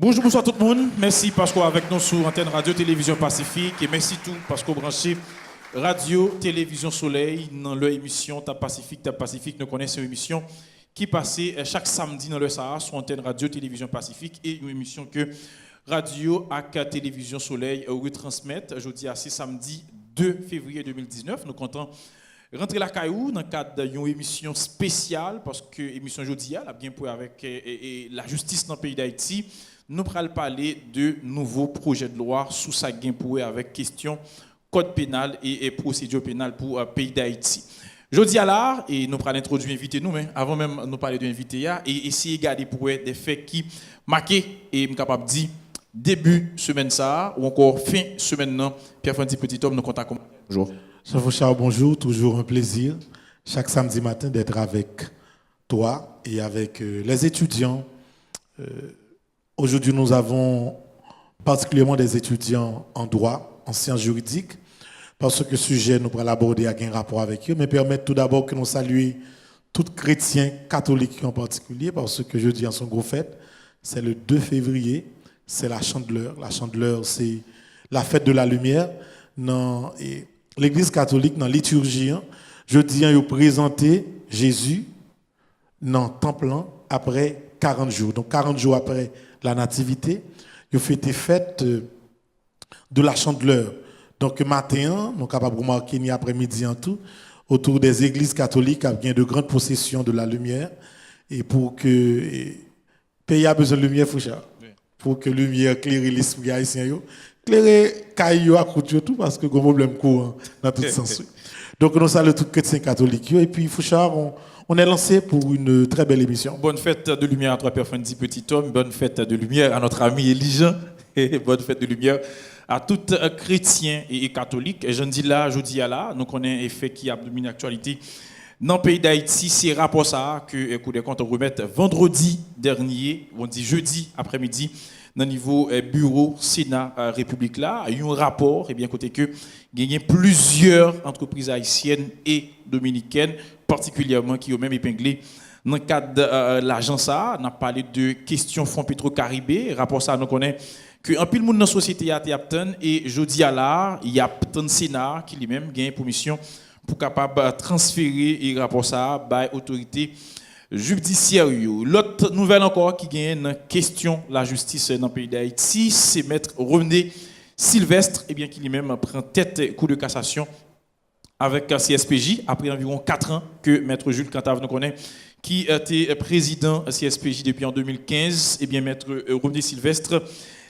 Bonjour, bonsoir tout le monde. Merci parce qu'on est avec nous sur Antenne Radio Télévision Pacifique et merci tout parce qu'on branchez Radio Télévision Soleil dans leur émission Ta Pacifique. Nous connaissons une émission qui passait chaque samedi dans le Sahara sur Antenne Radio Télévision Pacifique et une émission que Radio AK Télévision Soleil retransmettent. Jeudi à ce samedi 2 février 2019. Nous comptons rentrer la caillou dans le cadre d'une émission spéciale parce que l'émission jeudi a bien pour avec la justice dans le pays d'Haïti. Nous allons parler de nouveaux projets de loi sous sa gain pour avec question code pénal et procédure pénale pour le pays d'Haïti. Jeudi à l'art, et nous allons introduire l'invité nous, mais avant même de parler de l'invité, et essayer de garder pour des faits qui marquent et je suis capable de dire début semaine ça ou encore fin semaine non. Pierre-Francis Petit Homme, nous contactons. Bonjour. Jean-Fouchard, bonjour, toujours un plaisir chaque samedi matin d'être avec toi et avec les étudiants. Aujourd'hui, nous avons particulièrement des étudiants en droit, en sciences juridiques, parce que le sujet nous pourrons l'aborder avec un rapport avec eux, mais permettre tout d'abord que nous saluions tous les chrétiens catholiques en particulier, parce que jeudi en son gros fête, c'est le 2 février, c'est la Chandeleur. La Chandeleur, c'est la fête de la lumière. L'Église catholique, dans la liturgie, jeudi, ils ont présenté Jésus dans le temple après 40 jours. Donc 40 jours après la nativité, ils ont fait fête de la Chandeleur. Donc matin, nous sommes capables de remarquer ni après-midi en tout, autour des églises catholiques, il y a de grandes processions de la lumière. Et pour que le pays a besoin de lumière, Foucha. Pour que la lumière éclaire l'esprit haïtien, éclairer Caillou à couture tout, parce que le problème court dans tout sens. Donc nous saluons tous les chrétiens catholiques. Et puis Fouchard, on est lancé pour une très belle émission. Bonne fête de lumière à toi, Pierre-Francis Petit Homme. Bonne fête de lumière à notre ami Élie-Jean. Et bonne fête de lumière à tous chrétiens et catholiques. Et je dis là, je dis à là, nous connaissons un effet qui a dominé l'actualité. Dans le pays d'Haïti, c'est rapport ça que Cour des comptes remet vendredi dernier, on dit jeudi après-midi, dans le niveau bureau Sénat République là, il y a eu un rapport, et bien côté que il y a plusieurs entreprises haïtiennes et dominicaines, particulièrement qui ont même épinglé dans le cadre de l'agence A. On a parlé de questions fonds Petro-Caribé. Rapport ça, nous connaissons que un pile monde dans la société a été obtenu et jeudi à là, il y a un Sénat qui lui-même gagne pour mission pour capable transférer et rapport ça by autorité judiciaire. L'autre nouvelle encore qui gagne dans question la justice dans le pays d'Haïti, c'est maître René Sylvestre et bien qui lui-même prend tête cour de cassation avec CSPJ après environ 4 ans que maître Jules Cantave nous connaît qui était président CSPJ depuis en 2015 et bien maître René Sylvestre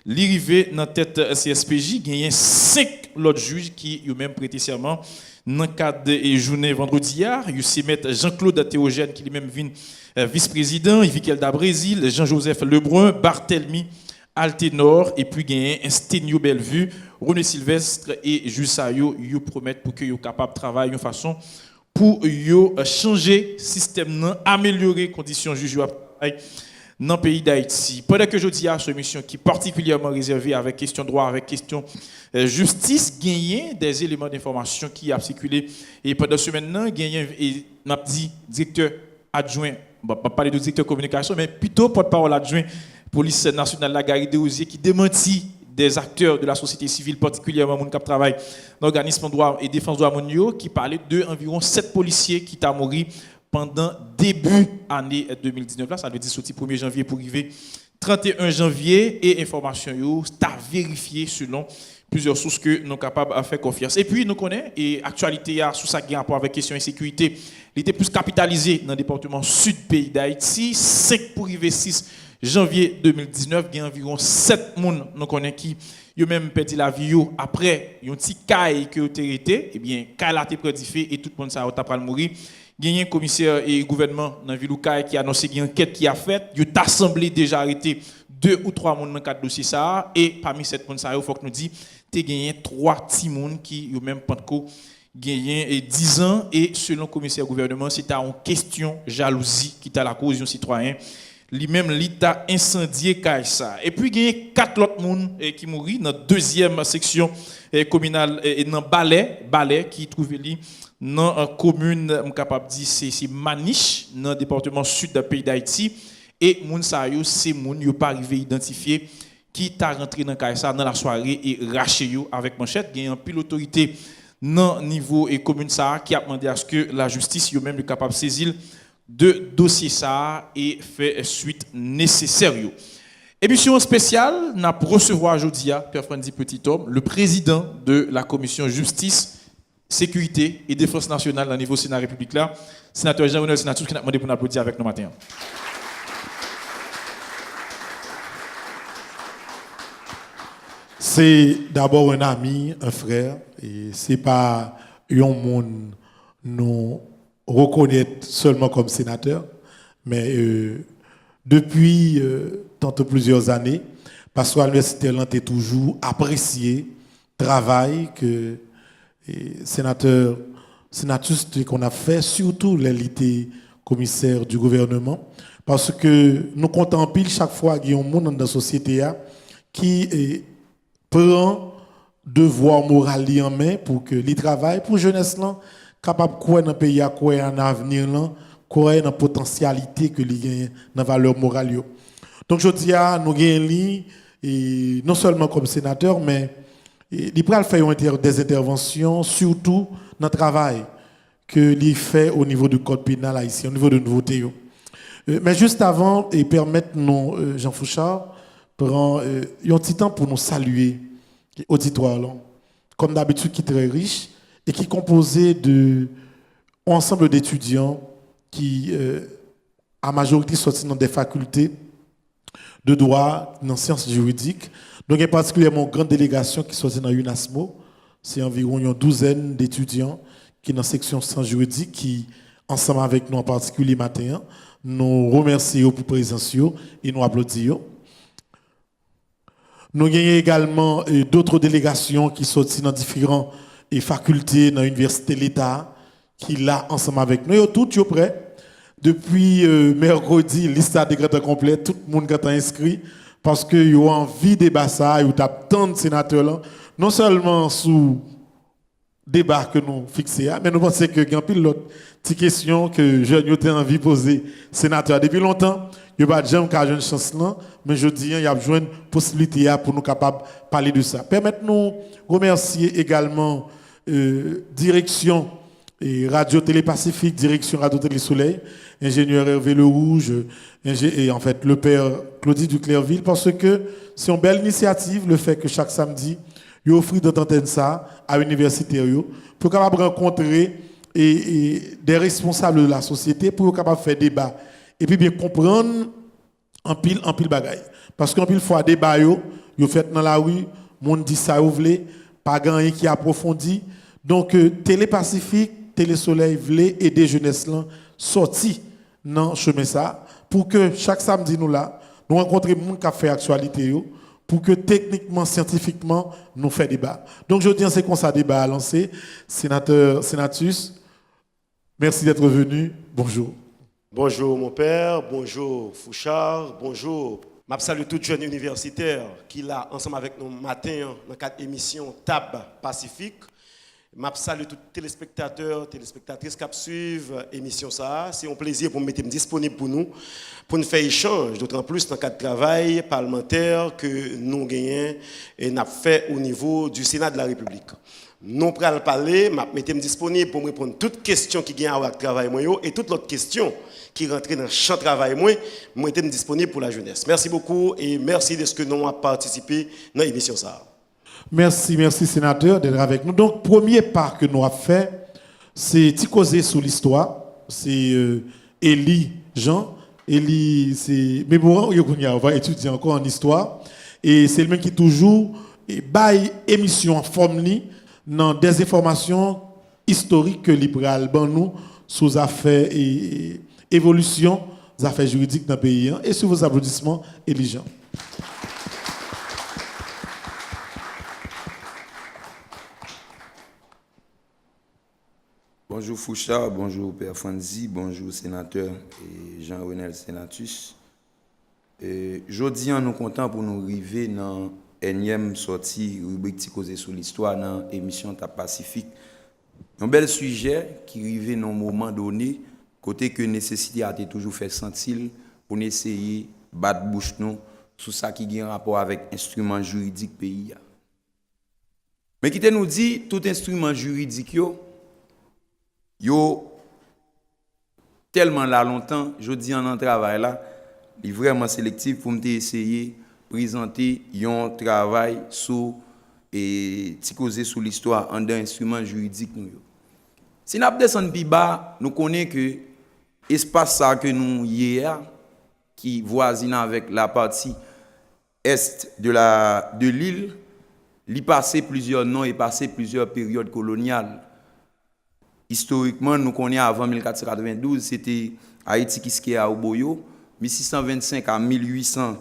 l'arrivée dans tête CSPJ gagne 5 autres juges qui ont même prêté serment dans le cadre de journée vendredi hier. Il y a maître Jean-Claude Théogène qui lui-même vient vice-président, Yvick Elda Brésil, Jean-Joseph Lebrun, Barthélemy Alténor et puis gagné Sténio Bellevue, René Sylvestre et Jussayo, ils promettent pour que soient capables de travailler de façon pour changer le système, améliorer les conditions juges dans le pays d'Haïti. Pendant que je dis à cette émission qui est particulièrement réservée avec question droit, avec question justice, gagner des éléments d'information qui a circulé. Et pendant ce maintenant, gagner et m'a dit directeur adjoint, pas parler de directeur communication, mais plutôt porte-parole adjoint police nationale la Gary Desrosiers qui démentit des acteurs de la société civile, particulièrement mon cap travail, l'organisme droit et défense droit mondiaux, qui parlait de environ 7 policiers qui ont mouru pendant début année 2019 là, ça veut dire sorti 1er janvier pour arriver 31 janvier et information yo t'a vérifié selon plusieurs sources que nous sommes capables de faire confiance. Et puis nous connaissons et actualité sous ça qui a rapport avec question insécurité, il était plus capitalisé dans le département sud pays d'Haïti, 5 pour arriver 6 janvier 2019, il y a environ 7 personnes nous connaissons qui ont même perdu la vie après un petit caille qui a été, et bien caille a été prédifé et tout le monde ça a mourir. Il y a un commissaire et gouvernement dans la ville qui a annoncé qu'il y a une enquête qui a faite. Il a assemblé déjà arrêté 2 ou 3 personnes dans le cadre de dossier ça. Et parmi ces personnes, il faut que nous disions qu'il y a 3 petits personnes qui ont même pas gagné 10 ans. Et selon le commissaire gouvernement, c'est une question jalousie qui est à la cause d'un citoyen. Lui-même, l'État incendié ça. Et puis, il y a 4 autres personnes qui mourent dans la deuxième section communale et dans Balai qui trouve dans la commune, je suis capable de dire, c'est Maniche, dans le département sud du pays d'Haïti. et moun sa yo c'est moun yo pas arrivé identifier qui t'a rentré dans ça dans la soirée et raché yo avec manchette. Il y a un pile autorité dans niveau et commune ça qui a demandé à ce que la justice yo même est capable de saisir de dossier ça et fait suite nécessaire yo. Émission spéciale n'a recevoir aujourd'hui Père Franzi Petit Homme, le président de la commission justice, sécurité et défense nationale au niveau Sénat République là, sénateur Jean-Renel Sénatus qui a demandé pour nous applaudir avec nous matin. C'est d'abord un ami, un frère, et c'est pas un monde nous reconnaître seulement comme sénateur, mais depuis tantôt plusieurs années, parce que l'université a toujours apprécié le travail que sénateur sénatus qu'on a fait, surtout l'élite commissaire du gouvernement, parce que nous comptons pile chaque fois qu'il y a un monde dans la société qui prend devoir moral en main pour que les travail pour jeunesse là capable quoi dans pays à quoi en avenir là quoi dans potentialité que les gagne dans valeur morale yo. Donc je dis à nous gagne et non seulement comme sénateur mais il pral faire des interventions surtout dans le travail que il fait au niveau du code pénal haïtien au niveau de nouveauté yo. Mais juste avant et permettre nous Jean Fouchard prend un petit temps pour nous saluer l'auditoire là, comme d'habitude qui est très riche et qui est composé de ensemble d'étudiants qui à majorité sortent dans des facultés de droit, dans sciences juridiques. Donc il y a particulièrement une grande délégation qui sortent dans UNASMO, c'est environ une douzaine d'étudiants qui sont dans la section sciences juridiques qui ensemble avec nous en particulier matin, nous remercions pour la présence et nous applaudissons. Nous avons également d'autres délégations qui sont dans différentes facultés, dans l'université de l'État, qui là ensemble avec nous. Tout est prêt. Depuis mercredi, liste de décret complète, tout le monde est inscrit parce que vous avez envie de débattre ça, vous avez tant de sénateurs là, non seulement sous débat que nous fixons, mais nous pensons que il y a pile d'autres petites questions que j'ai envie de poser sénateur depuis longtemps. Il n'y a pas de gens qui ont une chance là, mais je dis il y a besoin de possibilité pour nous capables de parler de ça. Permettez-nous remercier également direction et Radio Télé Pacifique, direction Radio Télé Soleil, ingénieur Hervé Le Rouge et en fait le père Claudie Duclerville, parce que c'est une belle initiative le fait que chaque samedi ils offrent d'entendre ça à l'université pour capable rencontrer des responsables de la société pour capable faire débat et puis bien comprendre en pile bagaille parce qu'en pile fois débat yo fait dans la rue monde dit ça vous voulez pas gagner qui approfondit donc Télé Pacifique Télé Soleil voulait aider jeunesse là sorti dans chemin ça pour que chaque samedi nous rencontrer monde qui a fait actualité yo pour que techniquement, scientifiquement, nous fassions débat. Donc, je dis, c'est comme ça débat à lancer. Sénateur Sénatus, merci d'être venu. Bonjour. Bonjour mon père, bonjour Fouchard, bonjour. Je salue tous les jeunes universitaires qui là ensemble avec nous matin dans quatre émissions TAB Pacifique. Je salue tous les téléspectateurs, téléspectatrices qui suivent l'émission. C'est un plaisir pour me mettre disponible pour nous faire échange, d'autant plus dans le cadre de travail parlementaire que nous gagnons et nous fait au niveau du Sénat de la République. Nous allons parler, je me mettre disponible pour me répondre à toutes questions qui gagnent avec le travail et toutes les autres questions qui rentrent dans le champ de travail. Je me disponible pour la jeunesse. Merci beaucoup et merci de ce que nous avons participé dans l'émission. Merci sénateur d'être avec nous. Donc, premier pas que nous avons fait, c'est de causer sur l'histoire. C'est Élie Jean. Élie, c'est. Mais bon, on va étudier encore en histoire. Et c'est le même qui toujours baille émission en forme dans des informations historiques que l'Ibral nous sous affaires et évolution des affaires juridiques dans le pays. Et sur vos applaudissements, Élie Jean. Bonjour Fouchard, bonjour Père Franzi, bonjour sénateur et Jean-Renel Sénatus. Jeudi, nous sommes contents pour nous arriver dans énième sortie rubrique qui cause sur l'histoire dans l'émission TAB Pacifique. Un bel sujet qui arrive dans un moment donné, côté que nécessité a toujours fait sentir pour nous essayer de battre bouche nous sur ça qui a un rapport avec instrument juridique pays. Mais qui nous dit tout instrument juridique yo tellement là longtemps, je dis en travail là, il est vraiment sélectif pour me essayer de présenter un travail sur et causer sur l'histoire en d'un instrument juridique nous. Si nous descendons plus bas, nous connaissons que l'espace ça que nous hier qui voisine avec la partie est de l'île, il passé plusieurs noms et passé plusieurs périodes coloniales. Historiquement, nous connaissons avant 1492, c'était Haïti qui est à Oboyo, 1625 à 1800,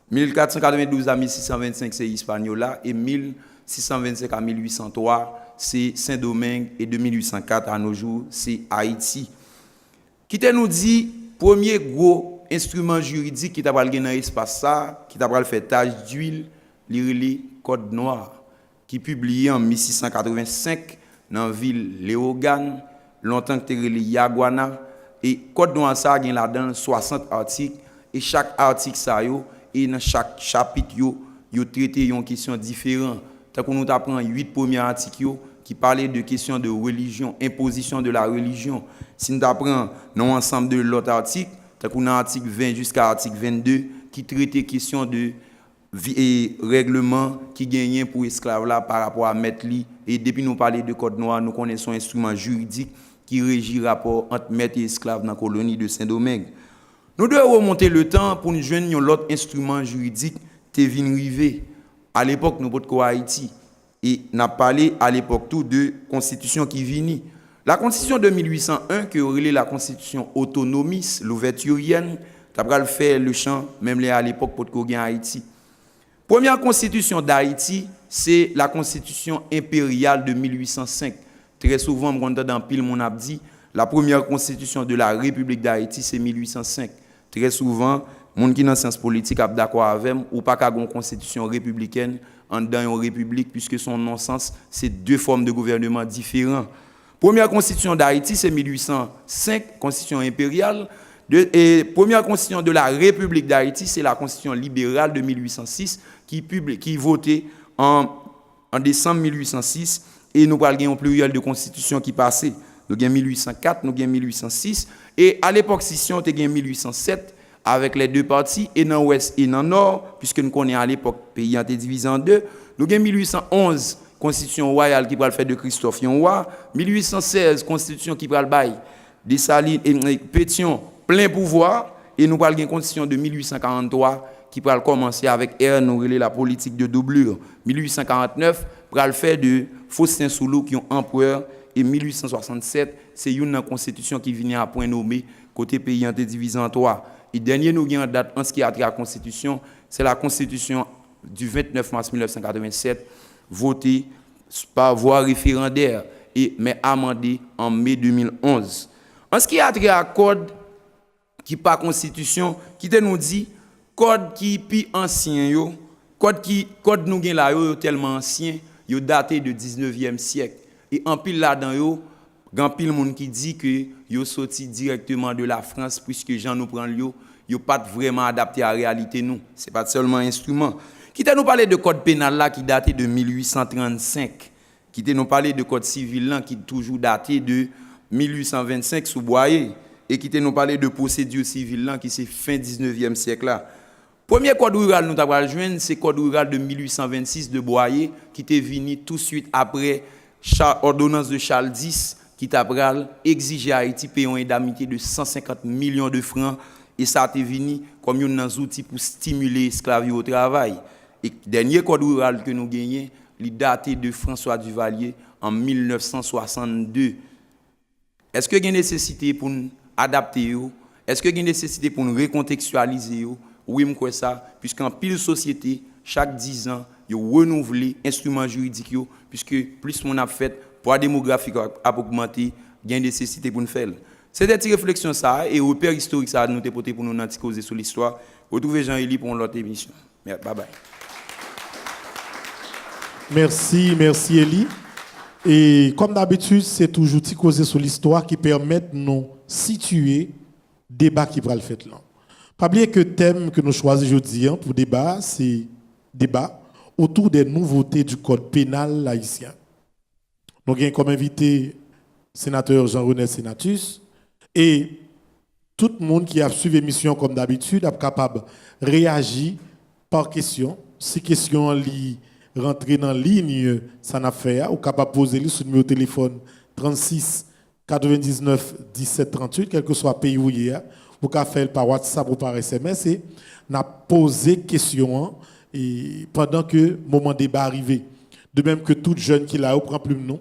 1492 à 1625 c'est Hispaniola et 1625 à 1803 c'est Saint-Domingue et de 1804 à nos jours c'est Haïti. Qui nous dit premier gros instrument juridique qui t'a pas dans l'espace ça, qui t'a pas fait tâche d'huile, l'irli Code Noir qui publié en 1685 dans la ville Léogane, longtemps que t'es Yaguana et Code Noir ça gagne là-dedans 60 articles et chaque article ça yo et dans chaque chapitre yo traité une question différente. Tant qu'on nous apprend 8 premiers articles qui parlaient de questions de religion, imposition de la religion. Si nous apprenons dans ensemble de l'autre article, tant qu'on a article 20 jusqu'à article 22 qui traitait questions de et règlement qui gagnait pour esclaves là par rapport à maître li et depuis nous parler de code noir nous connaissons un instrument juridique qui régit rapport entre maître et esclave dans la colonie de Saint-Domingue. Nous devons remonter le temps pour nous joindre l'autre instrument juridique qui vient arriver à l'époque nous pas Haïti et n'a parlé à l'époque tout de constitution qui vient. La constitution de 1801 que relève la constitution autonomiste l'ouverturienne t'as pas le faire le champ même à l'époque pour qu'on gagne Haïti. Première constitution d'Haïti, c'est la constitution impériale de 1805. Très souvent, on entend dans pile mon abdi, la première constitution de la République d'Haïti, c'est 1805. Très souvent, moun qui dans science politique a d'accord avec ou pas qu'à une constitution républicaine en dans une république puisque son non-sens, c'est deux formes de gouvernement différents. Première constitution d'Haïti, c'est 1805, constitution impériale. Et première constitution de la République d'Haïti, c'est la constitution libérale de 1806 qui votait en décembre 1806 et nous avons un pluriel de constitution qui passait. Nous avons 1804, nous avons 1806 et à l'époque session nous avons 1807 avec les deux parties et dans l'ouest et dans le nord puisque nous connaissons à l'époque pays été divisé en deux. Nous avons 1811 constitution royale qui va le faire de Christophe Yonwa, 1816 constitution qui va le bail Dessalines et Pétion plein pouvoir et nous parlons d'une constitution de 1843 qui va commencer avec nous la politique de doublure. 1849 va le faire de Faustin Soulou qui est empereur et 1867 c'est une constitution qui vient à point nommé côté pays en divisé en trois. Et dernier nous avons date en ce qui a trait à la constitution, c'est la constitution du 29 mars 1987 votée par voie référendaire et mais amendée en mai 2011. En ce qui a trait à code qui pas constitution qui te nous dit code qui plus ancien yo code nous gen là yo tellement ancien yo daté de 19e siècle et en pile là-dedans yo grand pile monde qui dit que yo sorti directement de la France puisque Jean nous prend yo pas vraiment adapté à la réalité nous c'est pas seulement un instrument qui te nous parler de code pénal là qui daté de 1835 qui te nous parler de code civil là qui toujours daté de 1825 sous Boyer et qui nous parler de procédure civile là qui c'est fin 19e siècle là. Premier code rural nous t'avons joindre c'est code rural de 1826 de Boyer qui était venu tout de suite après ordonnance de Charles X qui t'a exigé à Haïti payer une indemnité de 150 millions de francs et ça t'est venu comme un outil pour stimuler l'esclavage au travail. Et dernier code rural que nous gagnons, il daté de François Duvalier en 1962. Est-ce qu'il y a une nécessité pour nous adapter? Est-ce qu'il y a une nécessité pour nous recontextualiser? Oui, je crois ça, puisqu'en pile société, chaque 10 ans, il y a renouvelé l'instrument juridique, puisque plus on a fait, pour la démographie a augmenté, il y a une nécessité pour nous faire. C'est des petites réflexions ça, et repère historique ça nous déporter pour nous causer sur l'histoire. Retrouvez Jean-Élie pour l'autre émission. Bye bye. Merci Elie. Et comme d'habitude, c'est toujours causer sur l'histoire qui permet de nous situer le débat qui va le faire là. Pas oublier que le thème que nous choisissons aujourd'hui pour débat, c'est débat autour des nouveautés du code pénal haïtien. Nous avons comme invité sénateur Jean-René Sénatus et tout le monde qui a suivi l'émission comme d'habitude est capable de réagir par question. Si question li rentrer dans la ligne, ça n'a fait, ou capable de poser sur le numéro de téléphone 36 99 17 38, quel que soit le pays où il est, ou qu'à faire par WhatsApp ou par SMS, et n'a posé question et pendant que le moment débat arrivé. De même que tout jeune qui là, prend plume nous,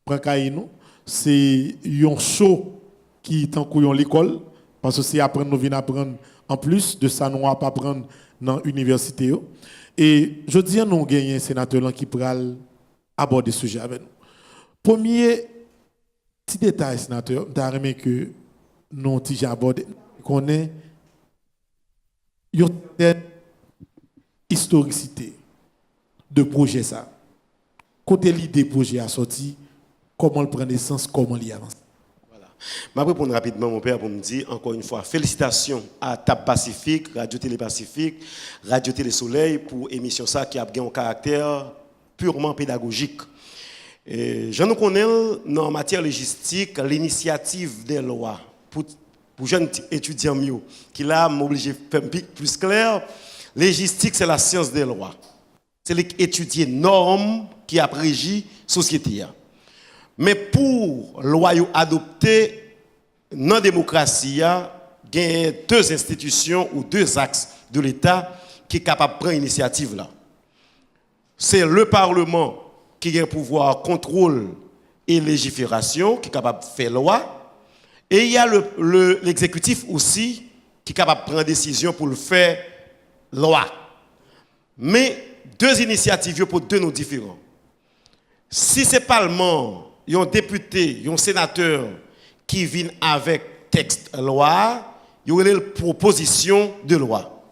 prend cahier nous, c'est un show qui est en couillon l'école, parce que c'est apprendre, nous venons apprendre en plus de ça, nous ne pas apprendre dans l'université. Et je dis à nous gagner un sénateur qui pourra aborder ce sujet avec nous. Premier petit détail, sénateur, je aimé que nous avons abordé, qu'on ait une certaine historicité de projet ça. Côté l'idée projet a sorti, comment le prendre naissance, comment l'y avancer. Je vais répondre rapidement, mon père, pour me dire encore une fois, félicitations à TAP Pacifique, Radio Télé Pacifique, Radio Télé Soleil pour l'émission ça qui a un caractère purement pédagogique. Je nous connais en matière logistique l'initiative des lois pour jeunes étudiants mieux, qui là m'oblige à faire plus clair. Logistique, c'est la science des lois. C'est l'étudier normes qui a régi la société. Mais pour loi adopter dans la démocratie, il y a deux institutions ou deux axes de l'État qui sont capables de prendre l'initiative là. C'est le Parlement qui a un pouvoir contrôle et légifération, qui est capable de faire loi. Et il y a l'exécutif aussi qui est capable de prendre décision pour le faire loi. Mais deux initiatives pour deux noms différents. Si c'est Parlement, il y a un député, il y a un sénateur qui vient avec texte loi, il y aurait une proposition de loi.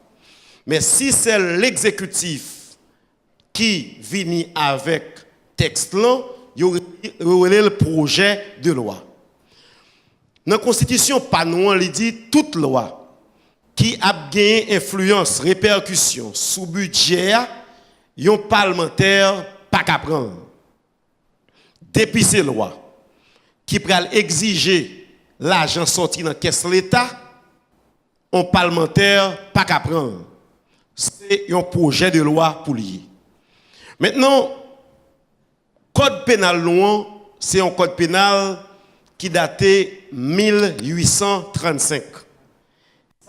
Mais si c'est l'exécutif qui vient avec texte là, il y aurait le projet de loi. Dans la Constitution, pas nous, on dit toute loi qui a gagné influence, répercussion sous budget, un parlementaire pas qu'à prendre. Depuis ces lois qui pourraient exiger l'argent sorti dans la caisse de l'État, un parlementaire pas qu'à prendre. C'est un projet de loi pour lier. Maintenant, code pénal loin, c'est un code pénal qui datait 1835.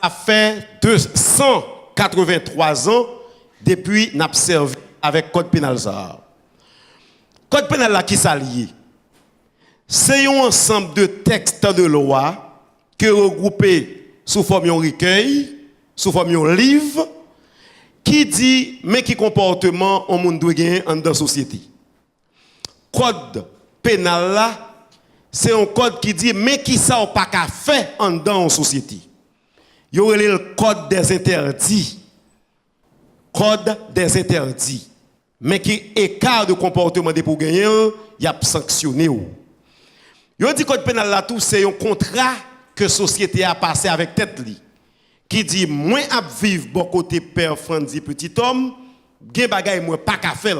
Ça fait 283 ans depuis qu'on a servi avec code pénal ça. Code pénal là qui s'allie. C'est un ensemble de textes de loi que regroupés sous forme de recueil, sous forme de livre, qui dit mais qui comportement on monde doit gagner dans la société. Code pénal là, c'est un code qui dit mais qui ça on pas qu'à faire dans la société. Il y aurait le code des interdits. Code des interdits. Mais qui écart de comportement de pour gagner, il y a sanctionné. Yo dit code pénal là tout c'est un contrat que la société a passé avec tête li qui dit moi à vivre bon côté père Franzi petit homme, gen bagay moi pas qu'à faire.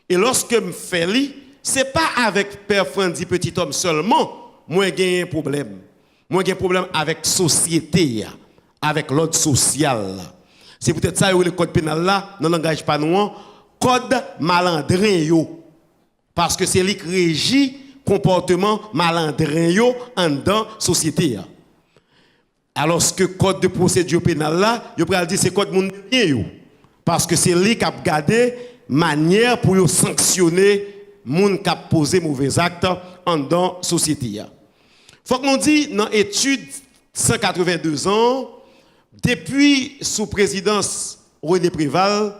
Et lorsque me fait li, c'est pas avec père Franzi petit homme seulement moi j'ai un problème. Moi j'ai un problème avec société, avec l'ordre social. C'est peut-être ça le code pénal là dans le langage pas nous code malandrin yo parce que c'est lui qui régit comportement malandrin yo en dans société. Alors que code de procédure pénale là, yo pral dire c'est code moun bien yo parce que c'est lui qui a gardé manière pour yo sanctionner moun qui a posé mauvais actes en dans société. Faut que nous dit dans étude 182 ans depuis sous présidence René Préval,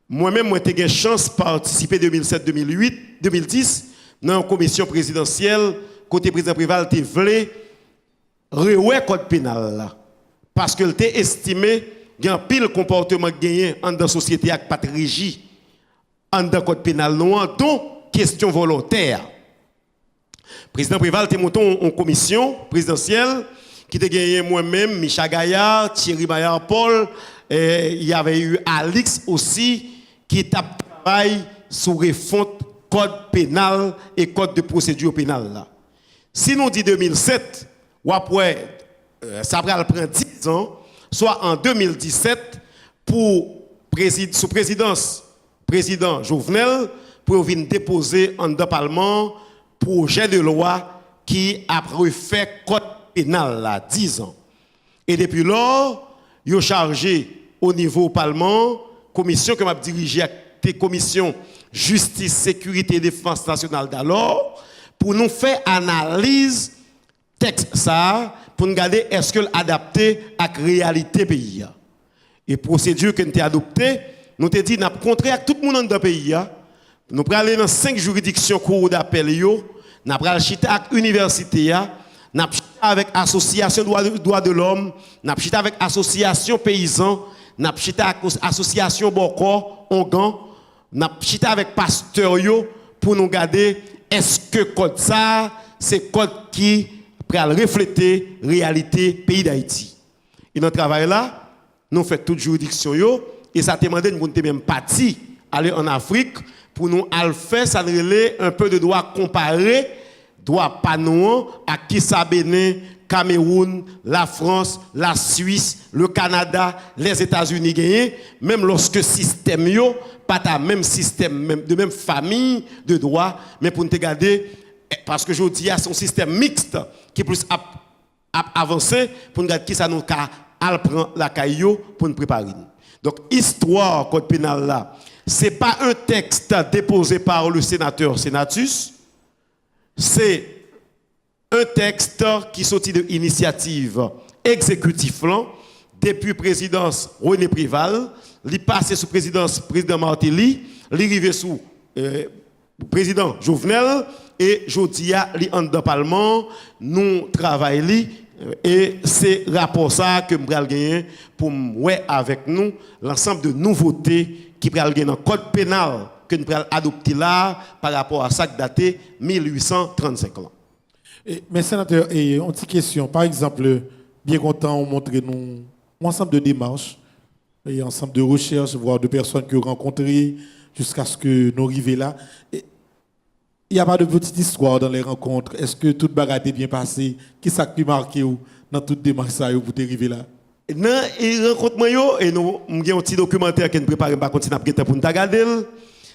moi-même, j'ai eu chance de participer 2007, 2008, 2010 dans une commission présidentielle. Côté président Préval, il voulait revoir le code pénal là. Parce qu'il était estimé qu'il y a un pile comportement gagné dans la société avec pas de régie dans le code pénal noir, dont question volontaire. Le président Préval était monté en commission présidentielle qui te gagné moi-même, Micha Gaillard, Thierry Maillard Paul, et il y avait eu Alix aussi qui travaille sur refonte code pénal et code de procédure pénale là. Si nous dit 2007 ou après ça va prendre 10 ans, soit en 2017 pour sous présidence président Jovenel pour venir déposer en le Parlement projet de loi qui a refait code pénal là 10 ans. Et depuis lors, il a chargé au niveau Parlement, commission que m'a dirigée à commission justice, sécurité et défense nationale d'alors, pour nous faire analyse texte ça, pour nous regarder est-ce que l'adapté à la réalité pays. Et procédure que nous avons adoptée, nous avons dit, nous avons contraint avec tout le monde dans le pays. Nous allons aller dans 5 juridictions cours d'appel, nous allons chiter avec l'université, nous allons chiter avec l'association droits de l'homme, nous allons chiter avec l'association paysans, nous allons chiter avec l'association Boko, Ongan, nous allons chiter avec pasteur pour nous regarder est-ce que code ça, c'est code qui peut refléter la réalité du pays d'Haïti. Et dans ce travail là, nous faisons toute juridiction et ça demande de nous même parti aller en Afrique pour nous faire ça un peu de droit comparé, droit panouan à qui ça Bénin, Cameroun, la France, la Suisse, le Canada, les États-Unis gagnent, même lorsque système yo pas ta même système de même famille de droit, mais pour nous regarder parce que je dis à son système mixte qui est plus avancé pour nous regarder qui ça nous prend la caillou pour nous préparer. Donc histoire code pénal là, c'est pas un texte déposé par le sénateur Senatus, c'est un texte qui sortit de l'initiative exécutive depuis présidence René Préval, il passé sous présidence président Martelly, il arrivé sous président Jovenel et Jodia li en dans parlement nous travaillons et c'est rapport ça que nous allons gagner pour ouais avec nous l'ensemble de nouveautés qui pral gagner dans code pénal que nous allons adopter là par rapport à ça daté 1835 là. Mais sénateur, une petite question. Par exemple, bien content, on montre nous un ensemble de démarches, et un ensemble de recherches, voire de personnes que vous rencontrez jusqu'à ce que nous arrivions là. Il n'y a pas de petite histoire dans les rencontres. Est-ce que toute bagarre est bien passée? Qui s'est pu marquer dans toute démarche pour arriver là? Non, et rencontre et nous avons un petit documentaire que nous préparons pour continuer pour nous regarder.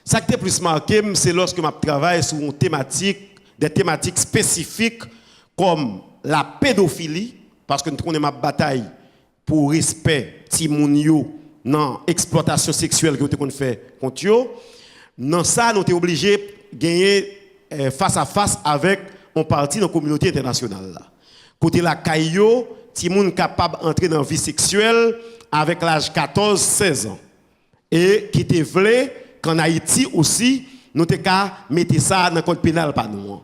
Ça qui est plus marqué, c'est lorsque je travaille sur une thématique, des thématiques spécifiques comme la pédophilie, parce que nous avons ma bataille pour respect Timounio dans l'exploitation sexuelle que nous avons fait contre eux. Dans ça, nous sommes obligés de gagner face à face avec un parti dans la communauté internationale. Côté la Caillou, Timoun capable d'entrer dans la vie sexuelle avec l'âge 14-16 ans. Et qui te voulait qu'en Haïti aussi, nous avons mettre ça dans le code pénal par nous.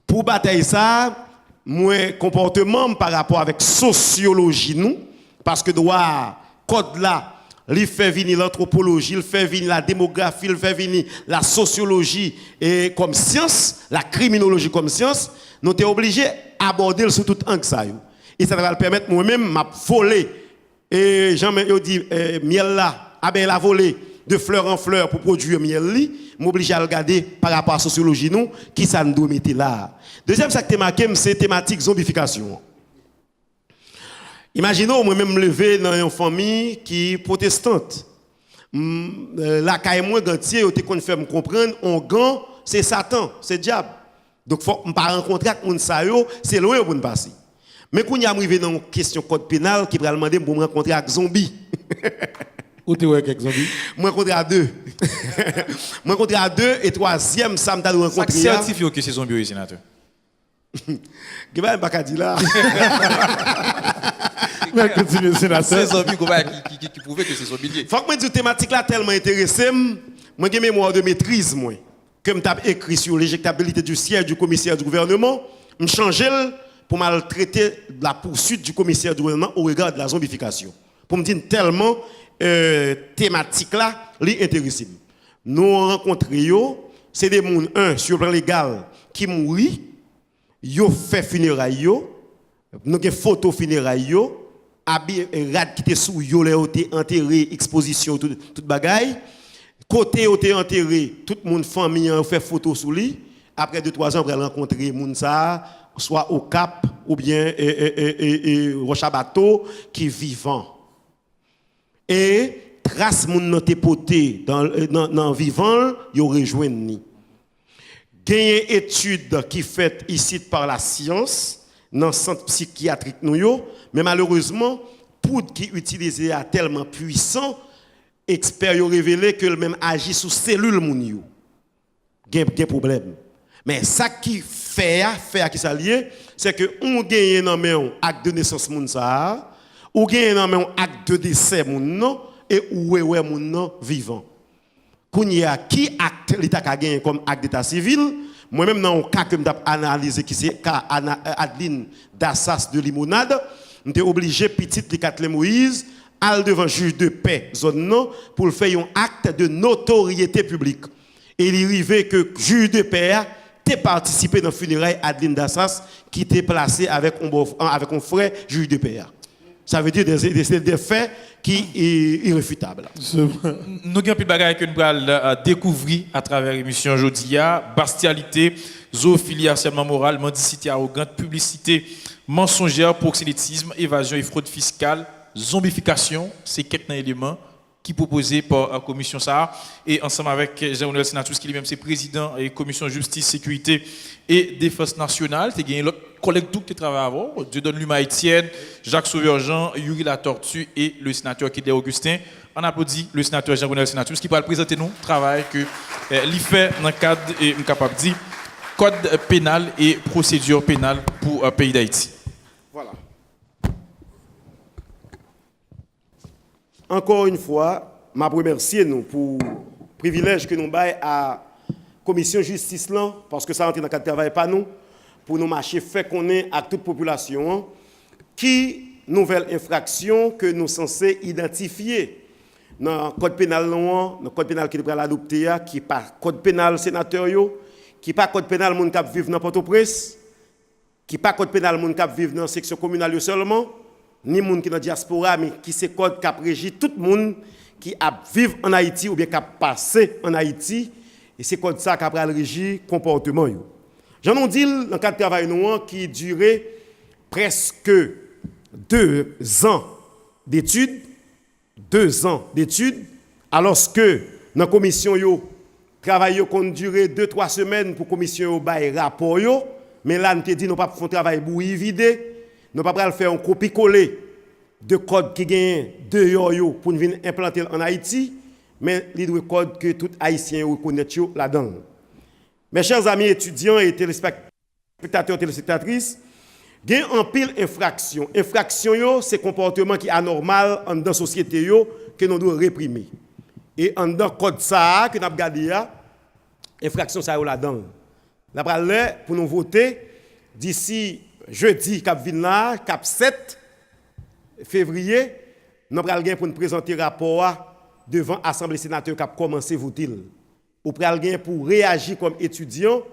Pour batailler ça, mon comportement par rapport avec sociologie nous, parce que droit code là, il fait venir l'anthropologie, il fait venir la démographie, il fait venir la sociologie et comme science, la criminologie comme science, nous sommes obligés d'aborder sous tout angle ça. Et ça va permettre moi-même m'a voler et Jean-Michel dit miel là, abeille la volée de fleur en fleur pour produire miel li, m'oblige à regarder par rapport à la sociologie nous qui ça nous doit mettre là. Deuxième ça que marqué c'est thématique zombification. Imaginons moi-même lever dans une famille qui est protestante. La caille moins gantier te qu'on fait me comprendre on gant c'est Satan, c'est diable. Donc faut pas rencontrer avec moun sa yo, c'est loin pour nous passer. Mais quand y a arrivé dans une question code pénal qui va demander pour me rencontrer avec zombie. Où tu es avec zombie? Moi rencontrer à deux. Moi rencontrer à deux et troisième ça me t'a rencontrer. Ça certifie que c'est zombie sénateur. Que va pas dire là. Mais continue sénateur. C'est zombie qui prouvait que c'est zombie. Faut que moi dire thématique là tellement intéressée, moi j'ai mémoire de maîtrise moi. Que m't'a écrit sur l'éjectabilité du siège du commissaire du gouvernement, me changer pour maltraiter la poursuite du commissaire du gouvernement au regard de la zombification. Pour me dire tellement thématique là, li intéressant. Nous rencontrons c'est des gens sur le plan légal qui mourent, yo fait funérailles Nous avons photo funérailles, rad qui était sous yo, les enterré, exposition, toute bagaille. Côté où t'es enterré, tout le monde famille a fait photo sous lui. Après 2-3 ans, on va rencontrer moun ça, soit au Cap ou bien Rochabateau qui vivant. Et trace moun nan te poté dans vivant, yo rejoint ni. Gagne étude qui fait ici par la science dans le centre psychiatrique nous yo, mais malheureusement poudre qui utilisé a tellement puissant, experts ont révélé que le même agit sur cellules moun yo. Gen problème. Mais ça qui fait qui ça lié, c'est que on gagne dans un acte de naissance moun ça, ou gagne dans un acte de décès moun non et ouais moun non vivant. Kounya qui acte l'état ka gagné comme acte d'état civil, moi-même dans un cas que m't'a analysé qui c'est cas Adeline Dassas de Limonade, m'étais obligé petite de Kathleen Moïse aller devant juge de paix zone non pour faire un acte de notoriété publique. Et il arrivait que juge de paix t'es participé dans le funérailles Adeline Dassas qui était placé avec un frère juge de paix. Ça veut dire des faits qui sont irréfutables. Nous avons plus de bagages que nous allons découvrir à travers l'émission Jodia. Bastialité, zoophilie, harcèlement moral, mendicité arrogante, publicité mensongère, proxénétisme, évasion et fraude fiscale, zombification, c'est quelques éléments qui proposés par la commission SAA et ensemble avec Jean-Renel Senatus qui lui-même c'est président et commission justice, sécurité et défense nationale. Tu as gagné l'autre collègue tout qui travaille avant, Dieudonne Luma Etienne, Jacques Sauveur-Jean, Yuri La Tortue et le sénateur Kidé Augustin. On applaudit le sénateur Jean-Renel Senatus qui va présenter nous le travail que l'IFE fait dans le cadre et capable de dire code pénal et procédure pénale pour le pays d'Haïti. Voilà. Encore une fois, je remercie nous pour le privilège que nous avons à la commission justice là, parce que ça rentre dans le cadre de travail pas nous, pour nous marcher fait qu'on est à toute population qui nouvelle infraction que nous sommes censés identifier dans le code pénal dans le code pénal qui est adopté qui pas code pénal sénateur qui pas code pénal moun k'ap vivre dans Port-au-Prince, qui pas code pénal moun k'ap vivre dans section communale seulement, ni moun qui dans diaspora mais qui c'est code k'ap régit tout monde qui a vivre en Haïti ou bien qui a passé en Haïti et c'est code ça qui a régir comportement yo. J'en ai dit dans le cadre de travail qui durait presque 2 ans d'études, alors que dans la commission, le travail a duré 2-3 semaines pour la commission bail rapport, mais là, nous avons dit que nous ne pouvons pas faire un travail bouilli vidé, nous ne pouvons pas faire un copier-coller de code qui gagne 2 ans pour venir implanter en Haïti, mais il doit code que tout Haïtien reconnaît là-dedans. Mes chers amis étudiants et téléspectateurs, téléspectatrices, il y a un pile infraction. Infraction, c'est un comportement qui est anormal dans la société que nous devons réprimer. Et dans le code ça, que nous avons regardé, infraction ça là-dedans. Nous allons pour nous voter d'ici jeudi, cap 7 février, nous allons pour nous présenter le rapport devant l'Assemblée sénateur qui a commencé à voter. Ou pral gen pour réagir comme étudiant,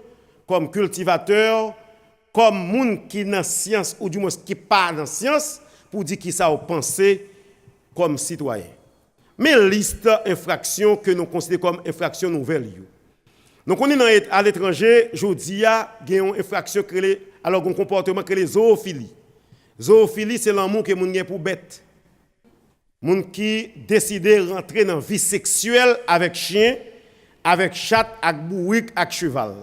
comme cultivateur, comme moun qui dans science ou du moins qui pas dans science pour dire qui ça ou penser comme citoyen. Mais liste infraction que nous considérons comme infraction nouvelle. Donc on est à l'étranger, jodi a gen une infraction créée alors un comportement créé zoophilie. Zoophilie c'est l'amour que moun gen pour bête. Moun qui décide rentrer dans vie sexuelle avec chien, avec chat, avec bourrique, avec cheval.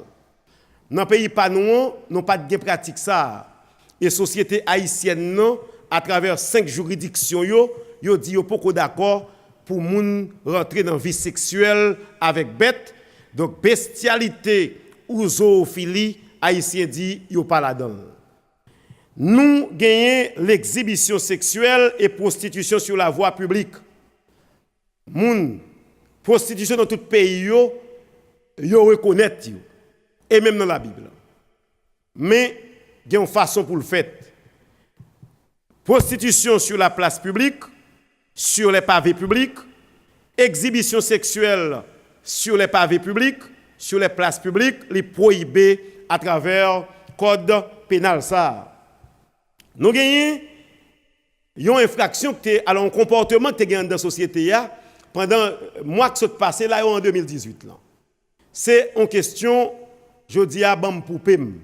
Dans le pays pas nous, n'ont pas de pratique ça. Et société haïtienne non, à travers 5 juridictions yo dit yo pas d'accord pour moun rentrer dans vie sexuelle avec bête. Donc bestialité ou zoophilie, haïtien dit yo pas là-dedans. Nous gagnons l'exhibition sexuelle et prostitution sur la voie publique. Moun prostitution dans tout pays, yo reconnaît, et même dans la Bible. Mais il y a une façon pour le faire. Prostitution sur la place publique, sur les pavés publics, exhibition sexuelle sur les pavés publics, sur les places publiques, les prohibés à travers le code pénal. Ça. Nous gagnons une infraction alors un comportement que tu as dans la société pendant le mois qui s'est passé là en 2018 là. C'est en question je dis à bam poupem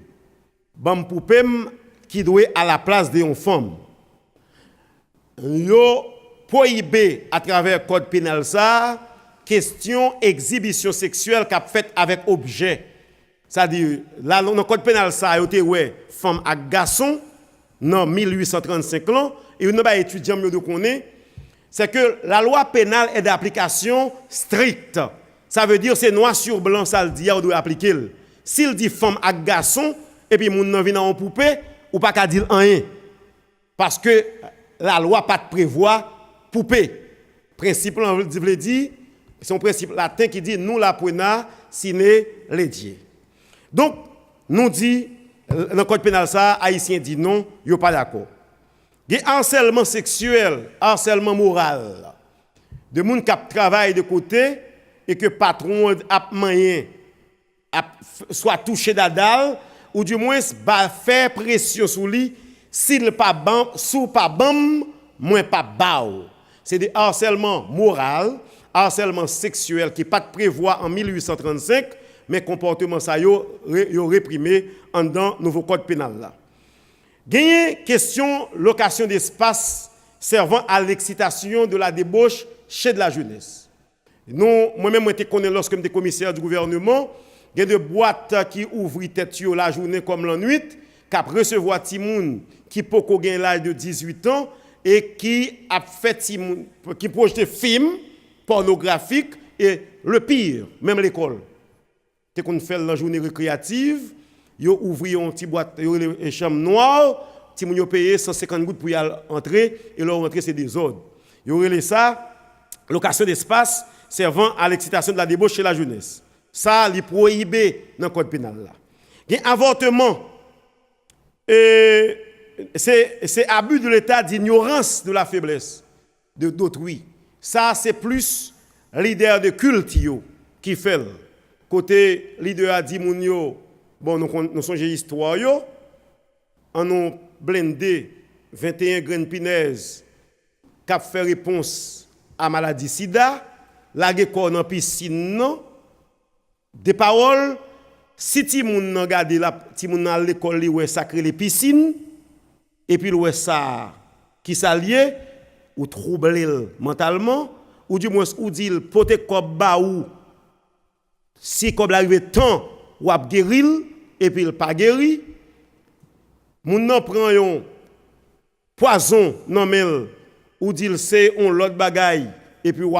qui doit à la place d'une femme. Yo prohibé à travers le code pénal ça question exhibition sexuelle qu'a fait avec objet. C'est-à-dire là dans le code pénal ça yo te ouais femme à garçon dans 1835 là et on pas étudiant mieux de connaître c'est que la loi pénale est d'application stricte. Ça veut dire c'est noir sur blanc ça le dit on doit appliquer. S'il dit femme à garçon et puis moun nan vient en poupée ou pas qu'à dire rien parce que la loi pas prévoit poupée. Principe là veut dire c'est un principe latin qui dit nous la prenons sine ledier. Donc nous dit dans le code pénal ça haïtien dit non, yo pas d'accord. Il y a harcèlement sexuel, harcèlement moral. De moun qui travaille de côté et que patron a moyen soit touché d'adal ou du moins va faire pression sur lui s'il pas bam sous pas bam moins pas bao. C'est des harcèlement moral, harcèlement sexuel qui pas prévoit en 1835 mais comportement ça yo réprimé en dans nouveau code pénal là. Gagner question location d'espace servant à l'excitation de la débauche chez de la jeunesse. Nous moi-même j'étais connais lorsque j'étais commissaire du gouvernement, il y a des boîtes qui ouvrent tête la journée comme la nuit, qui recevoir timoun qui peut gagner l'âge de 18 ans et qui a fait timoun qui projette films pornographiques et le pire, même l'école. T'es qu'on fait la journée récréative, yo ouvri une petite boîte, une chambre noire, ti moun yo payé 150 gouttes pour y entrer et leur entrer c'est des ordres. Yo relé ça location d'espace servant à l'excitation de la débauche chez la jeunesse. Ça li prohibé dans le code pénal là. Gen avortement c'est abus de l'état d'ignorance de la faiblesse de d'autrui. Ça c'est plus leader de culte yo qui fait côté leader a dit moun yo bon, nous sommes histoire, on nous blindé 21 graines pinaises qui a fait réponse à maladie sida, la corps dans piscine, des paroles, si ti moun nan gade la ti moun à l'école li ouais sacré les piscines, et puis ouais ça qui s'allié, ou troublé mentalement, ou du moins ou dit pote kob ba ou, si kob l'arrive temps, ou ap guéril, et puis il pas guéri, moun nan prend yon poison nan mel ou dit c'est on l'autre bagaille et puis ou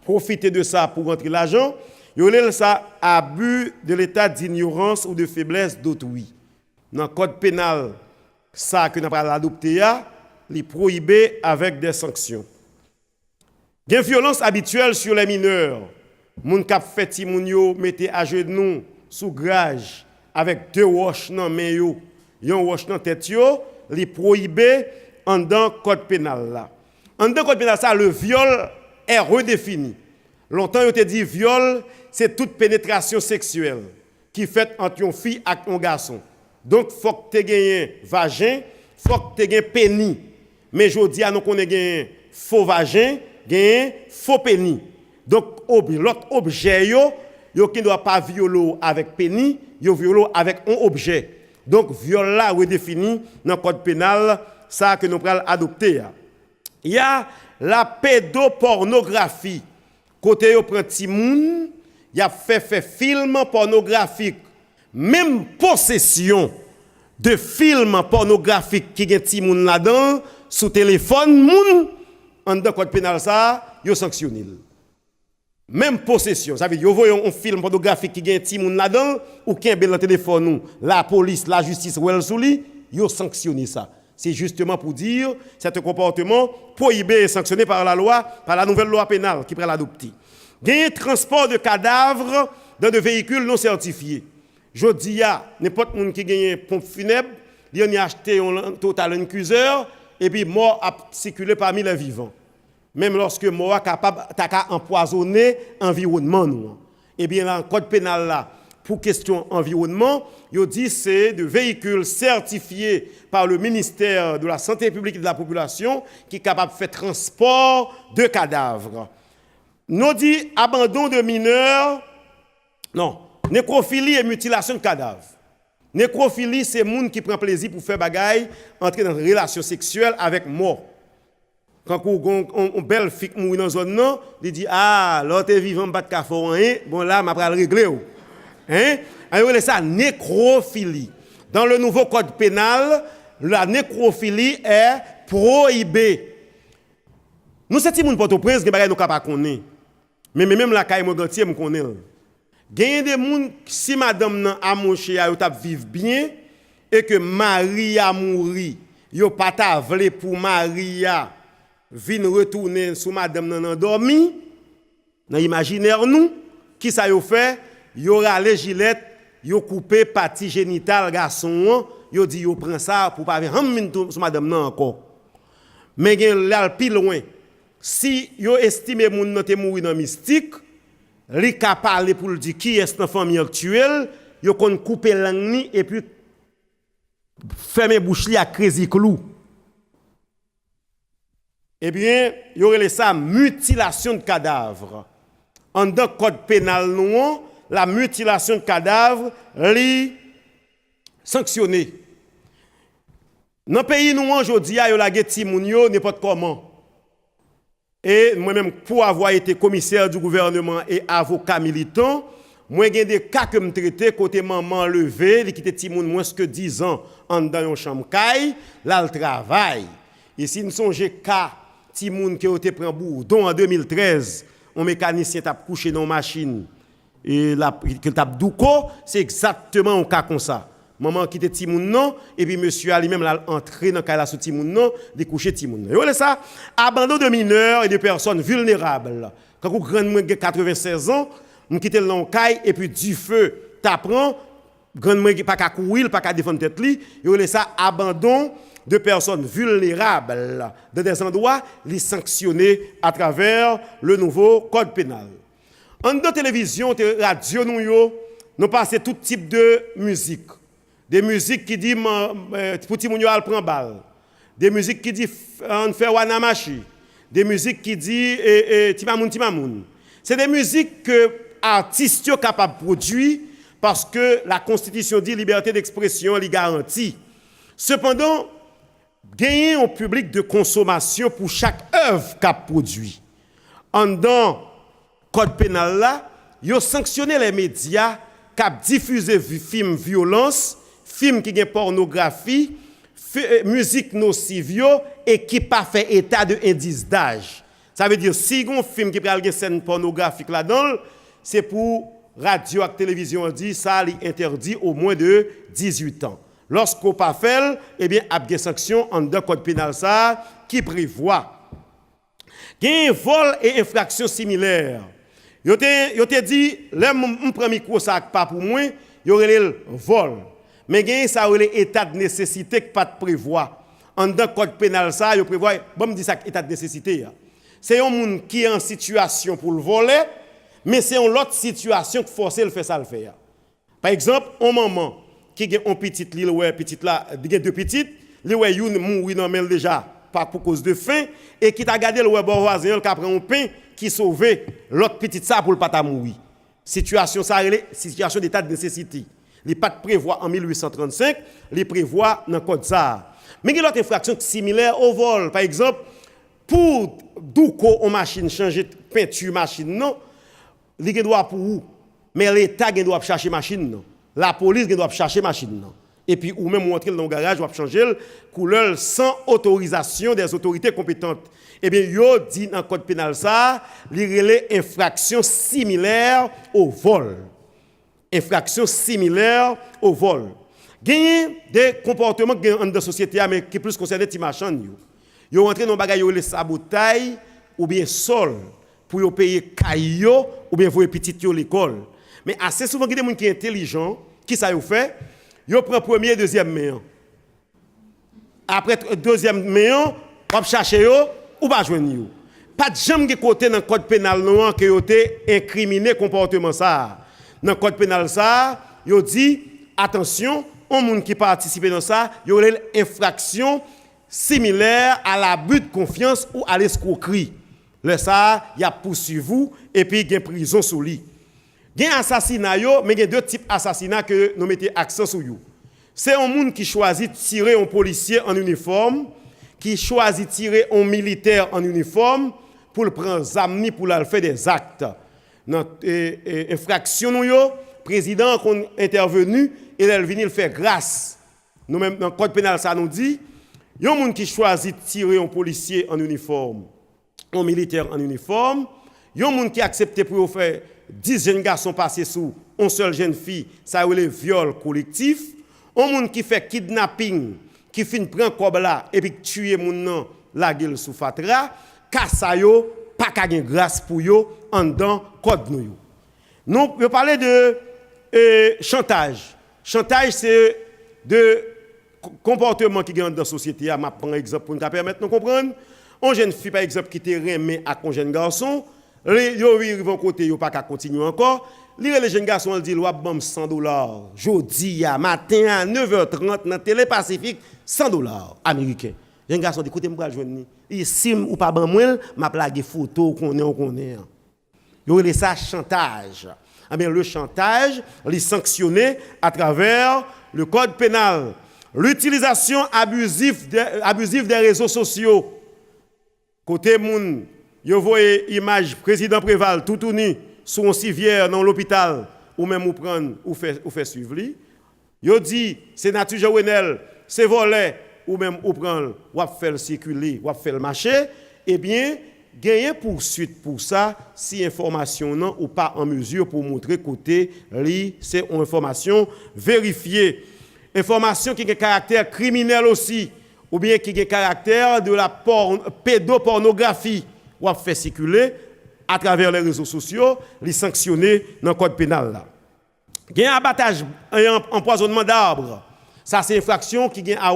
profiter de ça pour rentrer l'argent, yon ça abus de l'état d'ignorance ou de faiblesse d'autrui. Dans le code pénal ça que n'a pas adopté a, li prohibé avec des sanctions. Gen violence habituelle sur les mineurs. Moun k'ap fait ti moun yo mette à genoux sous grage avec deux roches dans main yo, yon roche dans tête yo, li prohibé en dans code pénal là. En dans code pénal ça le viol est redéfini. Longtemps yo te dit viol c'est toute pénétration sexuelle qui fait entre une fille et un garçon. Donc faut que tu gagné vagin, faut que tu gagné pénis. Mais jodi a nous connaît gagné faux vagin, gagné faux pénis. Donc l'autre objet yo qui ne doit pas violer avec pénis, yo viole avec un objet. Donc viol là redéfini dans le code pénal ça que nous pral adopter. Il y a la pédopornographie. Côté yo prend ti moun, y a fait film pornographique. Même possession de film pornographique qui gen ti moun là-dedans sous téléphone moun en dans code pénal ça, yo sanctionné. Même possession, ça veut dire, vous voyez un film pornographique qui gagne ti moun là-dedans, ou qui est dans le téléphone, la police, la justice, ou elle sous lui, ils sanctionné ça. C'est justement pour dire, cet comportement prohibé et sanctionné par la loi, par la nouvelle loi pénale qui prend l'adopter. Gagner transport de cadavres dans des véhicules non certifiés. Je dis à n'importe qui qui gagne pompe funèbre, il a acheté un total incuseur, et puis mort a circulé parmi les vivants. Même lorsque mort capable d'empoisonner l'environnement. Eh bien, dans le code pénal là, pour question environnement, il dit c'est de véhicules certifiés par le ministère de la Santé publique et de la population qui est capable de faire transport de cadavres. Nous dit abandon de mineurs, non, nécrophilie et mutilation de cadavres. Nécrophilie, c'est les gens qui prend plaisir pour faire bagaille, entrer dans une relation sexuelle avec mort. Quand on belle fille mourir dans zone non, il dit ah, l'autre est vivant pas de café rien, bon là m'a pas régler. Hein? Alors ça nécrophilie. Dans le nouveau code pénal, la nécrophilie est prohibée. Nous c'est ti moun Port-au-Prince que bagaille nous capable connaître. Mais même la caille Mogantier me connaît. Gagne des moun si madame nan amoché yo t'a vivre bien et que Maria mouri, yo pas ta vle pour Maria vin retourner sous madame nan endormi. Dans imaginaire nous, qui ça yo fait? Yo rale gilette, yo coupé partie génitale garçon, yo dit yo prend ça pour pas venir sous madame nan encore. Mais gen là plus loin. Si yo estime moun nan te mouri dans mystique, li ka parler pour le dire qui est dans famille actuelle, yo kon couper langue ni et puis fermer bouche li à crazy clou. Eh bien, y aurait ça mutilation de cadavres. En dans code pénal non, la mutilation de cadavres li sanctionné. Dans pays nous aujourd'hui, y a la geti moun yo n'importe comment. Et moi-même, pour avoir été commissaire du gouvernement et avocat militant, moi, j'ai des cas que je traite côté maman levé, qui était petit moins que 10 ans en dans une chambre caille, là le travail. Et si nous songeons cas petit monde qui a été pris bourdon en 2013, un mécanicien t'a couché dans une machine et la qu'il t'a douko, c'est exactement un cas comme ça. Maman qui était Timoun non et puis monsieur a lui-même entré dans la sous Timoun non, découcher Timoun. Et voilà ça, abandon de mineurs et de personnes vulnérables. Quand vous grand moins 96 ans, on quitte le caille et puis du feu t'apprend grand moins pas qu'à courir, pas qu'à défendre tête li, et voilà ça abandon de personnes vulnérables dans des endroits les sanctionner à travers le nouveau code pénal. En de télévision, de radio nous passons tout type de musique. Des musiques qui disent Pouti Mounio al prend balle. Des musiques qui disent on fait Wanamachi. Des musiques qui disent Timamoun Timamoun. C'est des musiques que artistes sont capables de produire parce que la Constitution dit liberté d'expression est garantie. Cependant, gagner un public de consommation pour chaque œuvre qu'a produit. En dans code pénal là, ils sanctionné les médias qui diffusé films violence, films qui ont pornographie, musique nocive et qui pas fait état de indice d'âge. Ça veut dire si un film qui parle de scène pornographique là-dedans, c'est pour radio et télévision dit ça est interdit au moins de 18 ans. Lorsqu'on pas fait, eh bien il y a des sanctions en dans code pénal ça qui prévoit. Il y a un vol et infraction similaire. Yo te dit là mon premier micro ça pas pour moi, y aurait le vol. Mais gain ça aurait état de nécessité que pas de prévoir. En dans code pénal ça, yo prévoit bon me dit ça état de nécessité. C'est un monde qui est en situation pour le voler, mais c'est une autre situation que forcer le faire ça le faire. Par exemple, un maman qui a un petit li ouais petite là, deux petites, li ouais une mourir dans mel déjà pas pour cause de faim et qui t'a gardé le ouais bon voisin qui prend un pain qui sauve l'autre petite ça pour le pas mourir. Situation ça situation d'état de nécessité. Les pas prévoit en 1835, les prévoit dans code ça. Mais il y a d'autres infractions similaires au vol. Par exemple, pour douko en machine changer peinture machine non, il doit pour où? Mais l'État doit chercher machine non. La police doit chercher machine non. Et puis ou même entrer dans le garage doit changer couleur sans autorisation des autorités compétentes. Eh bien yo dit dans code pénal ça, li relè infraction similaire au vol. Infraction similaire au vol. Gagne des comportements dans la société mais qui plus concernent ti machan yo. Yo rentré dans bagay yo le sabotage ou bien sol pour yo payer caillou ou bien voyer petit yo l'école. Mais assez souvent il y a des gens qui sont intelligents, qui ça yo fait? Yo prend premier deuxième main. Après deuxième main, on chercher yo ou pas joindre yo. Pas de jambe qui côté dans code pénal non que yo té incriminé comportement ça. Dans le code pénal ça, il dit attention, on monde qui participe dans ça, il y aurait une infraction similaire à l'abus de confiance ou à l'escroquerie. Le ça, il y a poursuivi vous et puis il y a prison sous lui. Il y a assassinat mais il y a deux types d'assassinats que nous mettons accent sur vous. C'est un monde qui choisit de tirer un policier en uniforme, qui choisit de tirer un militaire en uniforme pour le prendre zamni pour le faire des actes. Dans infraction le président est intervenu et il est venu faire grâce. Nous même dans le code pénal ça nous dit, il y a un monde qui choisit de tirer un policier en uniforme, un militaire en uniforme, il y a un monde qui accepte pour faire 10 jeunes garçons passer sous une seule jeune fille, ça veut le viol collectif. Un monde qui fait kidnapping, qui fin prend cob là et puis tuer mon nan la gueule sous fatra, kassa yo pas ka gen grâce pour yo en dedans code nou yo. Nous on parler de chantage. Chantage c'est de comportement qui gagne dans la société. Je prends un exemple pour nous permettre de comprendre. On jeune fille par exemple qui te remet à un jeune garçon, yo vont côté yo pas ka continuer encore. Les jeunes garçons ils disent "Loi bam $100 jodi à matin à 9h30 dans Télé Pacifique $100 américain." Jeunes garçons dit "Écoutez moi joindre ni sim ou pas ban moi m'a plagué photo qu'on est." Yo les ça chantage. Ah bien le chantage, il sanctionné à travers le code pénal. L'utilisation abusive des réseaux sociaux. Côté moun, yo voyez image président Préval tout uni sous un civière dans l'hôpital ou même ou prendre ou faire suivre lui. Yo dit sénateur Jovenel, c'est volé ou même ou prendre ou faire circuler, ou faire marcher, eh bien gagner poursuite pour ça si information non ou pas en mesure pour montrer côté li c'est une information vérifiée. Information qui a un caractère criminel aussi, ou bien qui a un caractère de la pédopornographie, ou a fait circuler à travers les réseaux sociaux, les sanctionner dans le code pénal. Là. Il y a un abattage, un empoisonnement d'arbres. Ça, c'est une infraction qui a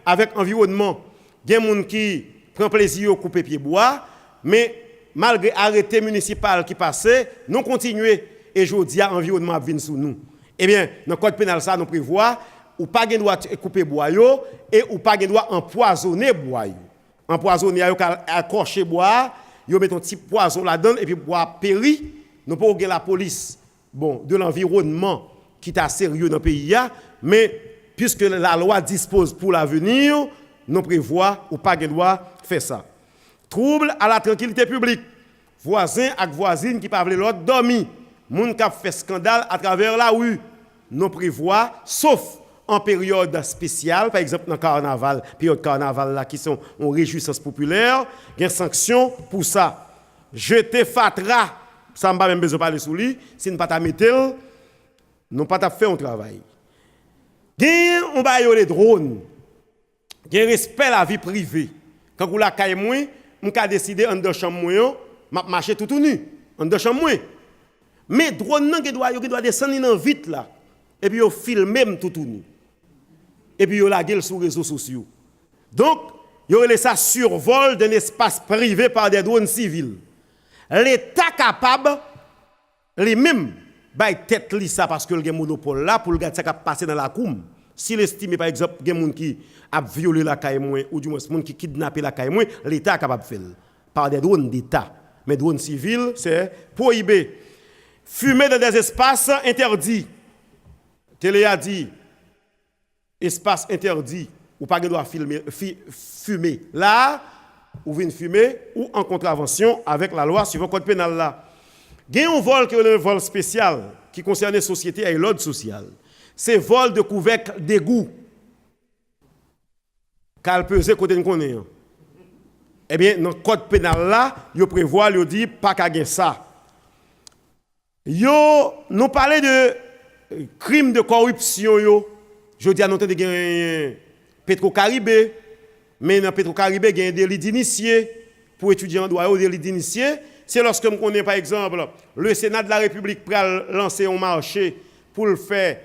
avec l'environnement. Il y a des gens qui prennent plaisir à couper pied bois, mais malgré l'arrêté municipal qui passait, nous continuons et je dis à l'environnement vient sous nous. Eh bien, dans le code pénal, ça nous prévoit ou pas de droit couper bois et ou pas de droit empoisonner bois. Empoisonner accrocher bois, yo met un petit poison là-dedans et puis bois péri, nous pas la police de l'environnement qui est sérieux dans le pays mais puisque la loi dispose pour l'avenir, nous prévoit ou pas de droit faire ça. Trouble à la tranquillité publique. Voisins et voisines qui peuvent l'autre dormir. Moun qui fait scandale à travers la rue. Nous prévoit sauf en période spéciale, par exemple dans le carnaval, période carnaval là qui sont en réjouissance populaire, il y a une sanction pour ça. Jeter fatra, ça ne va même besoin de parler sous lui, si nous ne pas ta mettre, nous pas ta faire un travail. On va les drones. Il y a respect à la vie privée. Quand vous la caille moi, on peut décider en deux chambres moi, m'a marcher tout nu, en deux chambres moi. Mais drone nan qui doit descendre dans vite là. Et puis yo filme même tout nu. Et puis yo la gueule sur les réseaux sociaux. Donc, yo laisse ça survol d'un espace privé par des drones civils. L'État capable les mêmes bay tête li ça parce que le monopole là pour le gars ça cap passer dans la coum. S'il estime par exemple gen moun qui a violé la caille moins ou du moins moun qui kidnappé la caille moins, l'État capable faire par des drones d'État. Mais drones civils c'est prohibé. Fumer dans des espaces interdits. Télé a dit espace interdit ou pas droit fumer là ou vient fumer ou en contravention avec la loi suivant le code pénal là. Il y a un vol qui est un vol spécial qui concerne les sociétés et l'ordre social. C'est vol de couvercle d'égout. Car pesé côté nous connaît. Eh bien dans le code pénal là, il prévoit il dit pas qu'à gain ça. Yo nous parler de crimes de corruption yo. Je dis à nous de gagner Petro-Caribé, mais dans Petro-Caribé, il y a un délit d'initié pour étudier en droit au délit d'initié. C'est lorsque on connaît par exemple le Sénat de la République pour lancer un marché pour le faire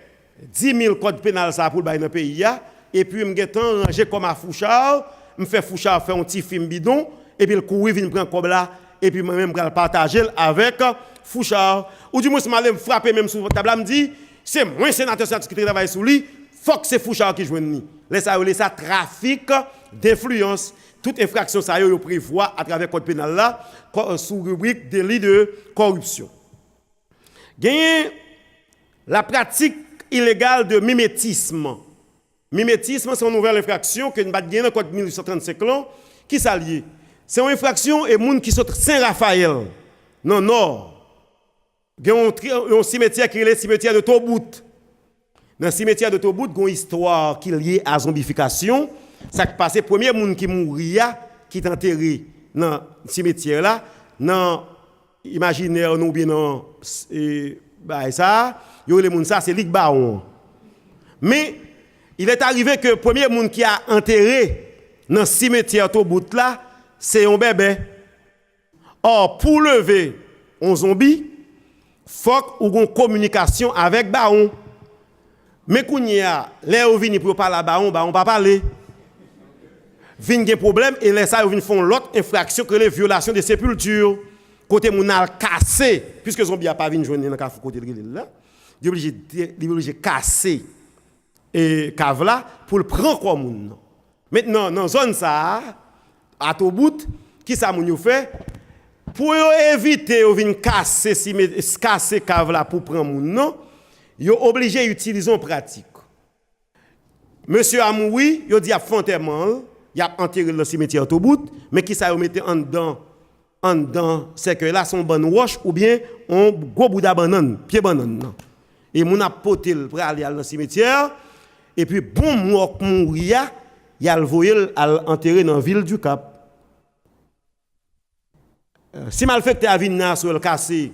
10 000 codes pénals pour le dans le pays et puis me getan ranger comme à Fouchard, me fait Fouchard faire un petit film bidon et puis le courir vient prendre comme là et puis moi même le partager avec Fouchard, ou du moins, je m'allais frapper même sur votre table, me dit, c'est moi, sénateur qui travaille sur lui, faut que c'est Fouchard qui joue ni. Laissez ça trafic d'influence. Toute infraction, ça y prévoit à travers le code pénal là, sous rubrique délit de corruption. Gagne la pratique illégale de mimétisme. Mimétisme, c'est une nouvelle infraction que nous avons dans le code 1835 qui s'allie. C'est une infraction et gens qui sont Saint-Raphaël, dans le nord. Il y a un cimetière qui est le cimetière de Tobout. Dans le cimetière de Tobout, il y a une histoire qui est liée à la zombification. Ça qui passe, le premier monde qui mourir, qui est enterré dans le cimetière là, dans l'imaginaire, nous bien dans ça, c'est Ligue Baron. Mais il est arrivé que le premier monde qui a enterré dans le cimetière Tobout là, c'est un bébé. Or, pour lever un zombie, il faut qu'on ait une communication avec Baron. Mais quand il y a les vini pour parler à Baron, Baron pas parler. Vin gen problème et les ça vinn font l'autre infraction que les violations de sépulture. Côté moun a cassé puisque zombie a pas vinn joindre dans côté de là. Il est obligé casser et cave là pour le prendre comme moun. Maintenant dans zone ça à tout bout qui ça moun yo fait pour éviter vinn casser cave là pour prendre moun non, yo obligé utiliser une pratique. Monsieur Amoui, yo dit a fontement il a enterré le cimetière tout bout, mais qui ça mettait en dedans, c'est que là son bonne roche ou bien un gros bout de banane, pied banane. Et mon a poté pour aller dans le cimetière et puis bon mourir, il a le voyé à enterrer dans la ville du Cap. Si malfecté a vinn sur le cassé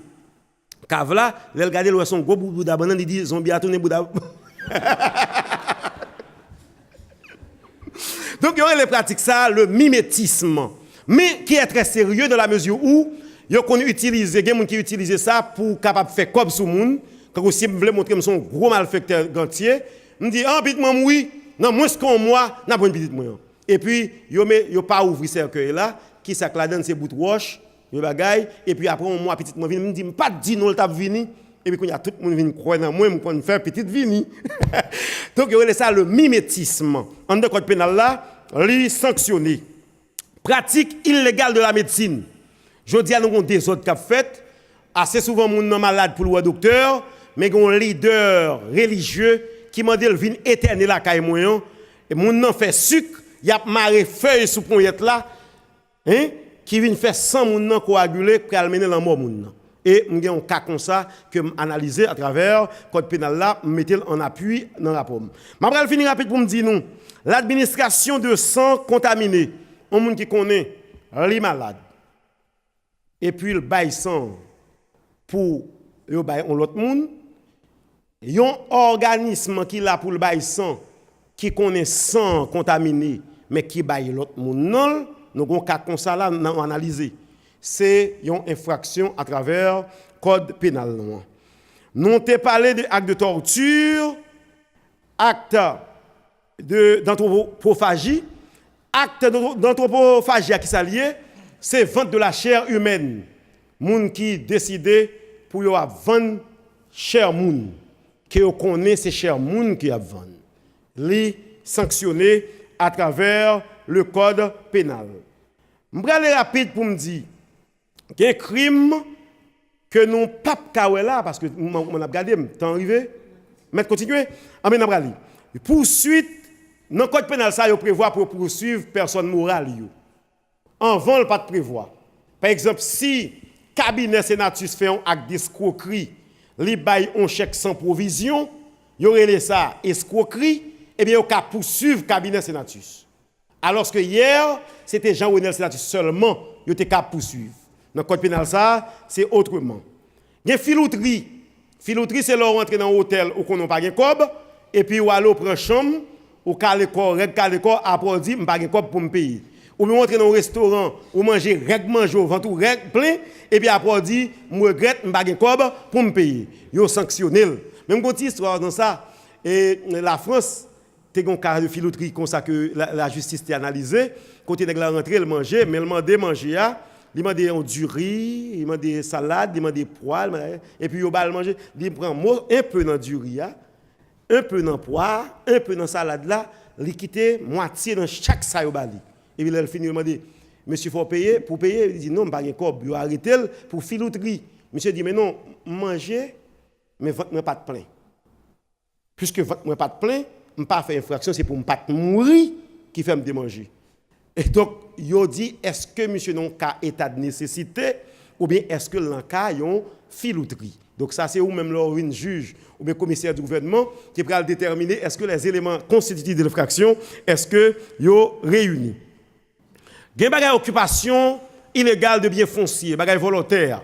cave là, il regarder son gros bout de banane, il dit zombie a tourné bout de Donc, il y aurait les pratiques ça, le mimétisme. Mais qui est très sérieux dans la mesure où il y a des gens qui utilisent ça pour capable faire comme sur le monde. Quand vous voulez montrer que son gros malfecteur gantier, me dit, ah, petit maman, oui, non, moins qu'un mois, n'a pas une petite moyen. Et puis, il n'y a pas ouvert ce cercueil là, qui s'acclade ces bouts de roche, le bagaille, et puis après, un mois, petite maman, me dit, pas de dire non, le tap vini. Et puis, quand il y a tout le monde qui vient croire dans moi, je vais faire petite vini. Donc, il y aurait ça, le mimétisme. En de code pénal là, lui sanctionné. Pratique illégale de la médecine. Je dis à nous des autres qui ont fait. Assez souvent, mon nom malade pour le docteur, mais il y a un leader religieux qui m'a dit qu'il vient éterner la caille moyen. Et mon nom fait sucre, il y a maré feuille sous poignette là, hein, qui vient faire 100 mon nom coagulé pour amener la mort mon nom. Et nous avons un cas comme ça que analysé à travers le code pénal là, mettez en appui dans le rapport. Je vais finir rapide pour me dire nous, l'administration de sang contaminé, un monde qui connaît les malades. Et puis le bail sang pour le bail on l'autre monde. Il y a un organisme qui là pour le bail sang qui connaît sang contaminé mais qui bail l'autre monde non, nous avons un cas comme ça là analysé. C'est une infraction à travers le code pénal. Nous avons parlé d'actes de torture, actes d'anthropophagie. Acte d'anthropophagie qui s'allie, c'est vente de la chair humaine. Moun qui décide pour vendre chair moun. Qui connaît ces chair moun qui a vendre. Les sanctionner à travers le code pénal. Je vais aller rapide pour me dire qu'il y a un crime que nous ne pouvons pas là parce que on a regardé, t'es arrivé. Mais continuez. Amen abrali. Poursuite dans le code pénal ça il prévoit pour poursuivre personne morale en vol pas de prévoir. Par exemple si cabinet sénatus fait un acte d'escroquerie, li bail un chèque sans provision, il y aurait ça escroquerie et bien il peut poursuivre cabinet sénatus. Alors que hier c'était Jean-Renel Sénatus seulement, il était capable poursuivre. Dans le code pénal ça, c'est autrement. Il y a filouterie. Filouterie c'est leur rentrer dans un hôtel où on n'a pas de cob et puis ou aller prendre chambre ou caler corps, après dire m'pas de cob pour me payer. Ou me rentrer dans un restaurant ou manger manger ventre plein et puis après dire me regrette m'pas de cob pour me payer. Yo sanctionné. Même quand histoire dans ça et la France t'es un cas de filouterie comme ça que la justice t'a analysé côté de la rentrée le manger mais le demander manger il m'a demandé du riz, il m'a demandé salade, il m'a demandé poêle, et puis il va le manger. Il prend un peu dans du riz, un peu dans poire, un peu dans salade là, il quitte moitié dans chaque ça yo bali. Et puis il finit il m'a dit monsieur faut payer pour payer, il dit non, pas de corps, il arrêter pour filouterie. Monsieur dit mais non, manger mais ventre moi pas de plein. Puisque ventre moi pas de plein, je pas faire infraction, c'est pour me pas mourir qui fait me démanger. Et donc, yo dit, est-ce que monsieur non cas état de nécessité ou bien est-ce que l'en yon filouterie? Donc ça c'est ou même une juge ou bien commissaire du gouvernement qui peut déterminer est-ce que les éléments constitutifs de l'infraction est-ce que yo réunis. Gen bagay occupation illégale de biens fonciers, bagay volontaire.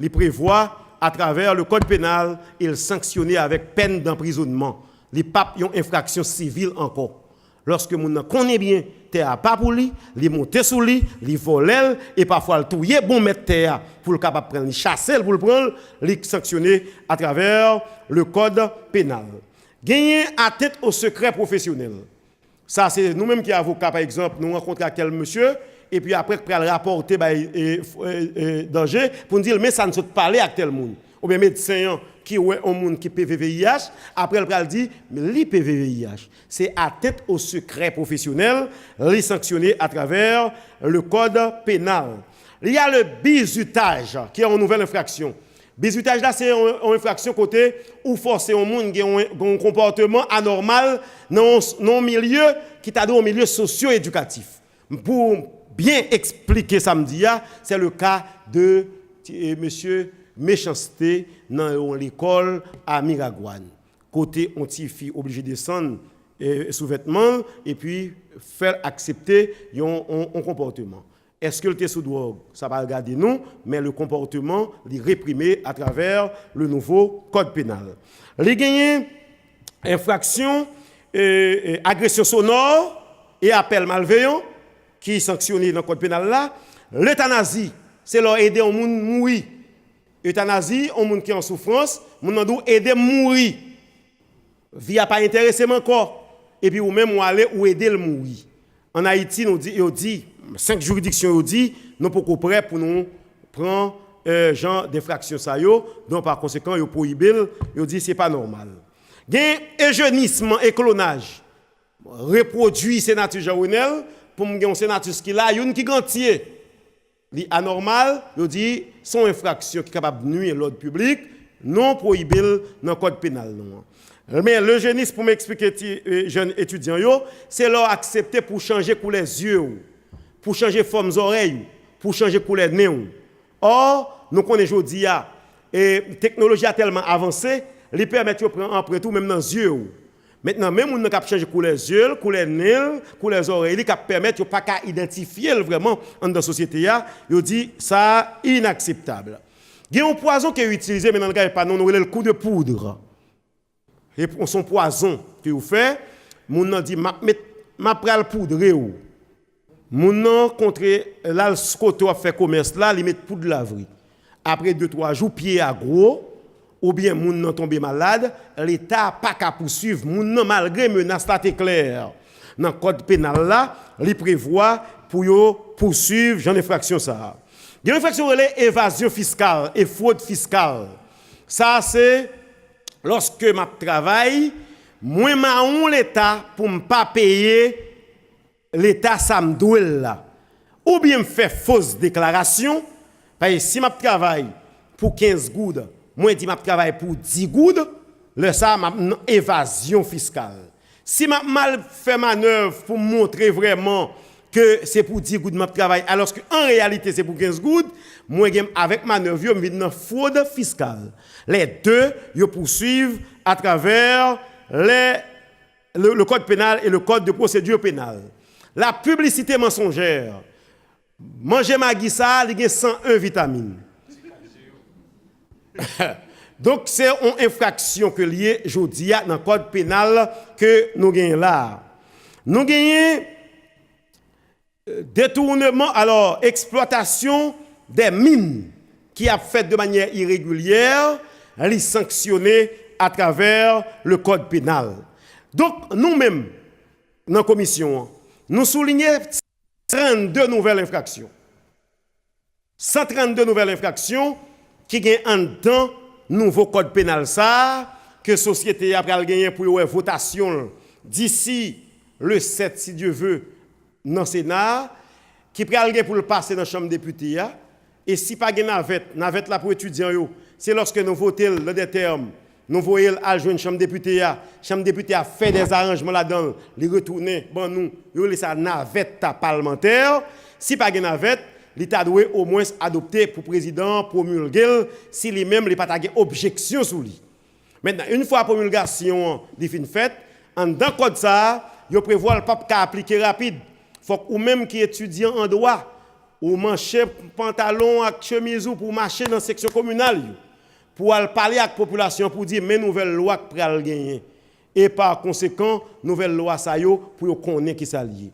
Il prévoit à travers le code pénal, il sanctionné avec peine d'emprisonnement. Les papes ont infraction civile encore. Lorsque moun connaît bien terre pas pour lui, il monter sous lui, il voler et parfois le touyer bon mettre terre pour le capable prendre, il chasser pour le prendre, il sanctionner à travers le code pénal. Gagner atteinte au secret professionnel. Ça c'est nous-mêmes qui avocats par exemple, nous rencontrons quel monsieur et puis après pour le rapporter danger pour nous dire mais ça ne saute parler à tel monde ou bien médecin qui est un monde qui PVVIH, après le pral dit mais l'IPVVIH, c'est atteinte au secret professionnel, les sanctionné à travers le code pénal. Il y a le bizutage qui est une nouvelle infraction. Bizutage là c'est une infraction côté où forcer un monde qui a un comportement anormal dans un milieu qui t'a donné un milieu socio-éducatif. Pour bien expliquer samedi c'est le cas de monsieur méchanceté dans l'école à Miragouane. Côté on ti fille obligé de descendre sous vêtements et puis faire accepter un comportement. Est-ce que le était sous drogue? Ça va regarder nous, mais le comportement est réprimé à travers le nouveau code pénal. Les gagnants infraction agression sonore et appel malveillant qui est sanctionné dans le code pénal là, l'euthanasie, c'est leur aider au monde mourir. Euthanasie, on monde qui est en souffrance, on doit aider à mourir. Vie a pas intéressé encore. Et puis ou même on aller ou aider le mourir. En Haïti, on dit 5 juridictions on dit non pas prêt pour nous prendre genre d'infraction ça yo, donc par conséquent yo prohibé, yo dit c'est pas normal. Gain eugénisme et clonage. Reproduit sénateur Jean-Renel pour me un sénateur qui là, une qui gantier. Li anormal, yo dit son infraction qui est capable de nuire l'ordre public, non prohibé dans le code pénal. Non. Mais l'eugénisme, pour m'expliquer jeunes étudiants, c'est leur accepter pour changer couleur les yeux, pour changer forme des oreilles, pour changer couleur nez. Or, nous connaissons aujourd'hui, et la technologie a tellement avancé, les permet de prendre après tout même dans les yeux. Maintenant, même on a changé couleur les yeux, couleur nez, couleur les oreilles, qui permettent de pas identifier vraiment dans la société. Il dit ça inacceptable. Il y a un poison qui est utilisé maintenant on le coup de poudre. Et son poison que vous faites, on dit m'a pral poudre ou. Mon contre là le scoto a fait commerce là, il met poudre laverie. Après 2-3 jours pied à gros ou bien moun nan tombe malade, l'État pas qu'à poursuivre moun nan malgré menace là est clair. Dans code pénal là, il prévoit pour yo poursuivre genre infraction ça. Il y a une infraction relais évasion fiscale et fraude fiscale. Ça c'est lorsque m'a travaille, moi maon l'État pour me pas payer l'État ça me doit là. Ou bien me faire fausse déclaration parce que si m'a travaille pour 15 goudes, moi dit m'a travaille pour 10 goudes, le ça m'a évasion fiscale. Si m'a mal fait manœuvre pour montrer vraiment que c'est pour 10 gouttes m'a travail alors qu'en réalité c'est pour 15 gouttes, moi avec manœuvre je viens dans fraude fiscale. Les deux yo poursuivent à travers le code pénal et le code de procédure pénale. La publicité mensongère. Manger Maggi ça, il y a 101 vitamines. Donc c'est une infraction que lié jodi dans le code pénal que nous gagnons là. Nous gagnons détournement, alors exploitation des mines qui a fait de manière irrégulière, les sanctionner à travers le code pénal. Donc nous-mêmes, dans la commission, nous soulignons 32 nouvelles infractions. 132 nouvelles infractions qui gagnent en dedans nouveau code pénal ça que société a pral gagner pour une votation d'ici le 7 si Dieu veut dans le Sénat qui pral gagner pour le passer dans la chambre des députés et si pas gagne navette là pour étudiants yo c'est lorsque nous votons dans des termes nous voyons à joindre chambre député chambre député a fait des arrangements là-dedans les retourner bon nous yo laisse ça navette parlementaire si pas gagne navette l'État doit au moins adopter pour président promulguer si lui-même les pas objection sur lui. Maintenant une fois promulgation de fin faite en dans code ça yo prévoit le pas appliquer rapide faut ou même qui étudiant en droit ou mancher pantalon avec chemise ou pour marcher dans section communale pour aller parler avec la population pour dire mes nouvelles lois que pral gagner et par conséquent nouvelle loi ça yo pour connaître qui ça lié.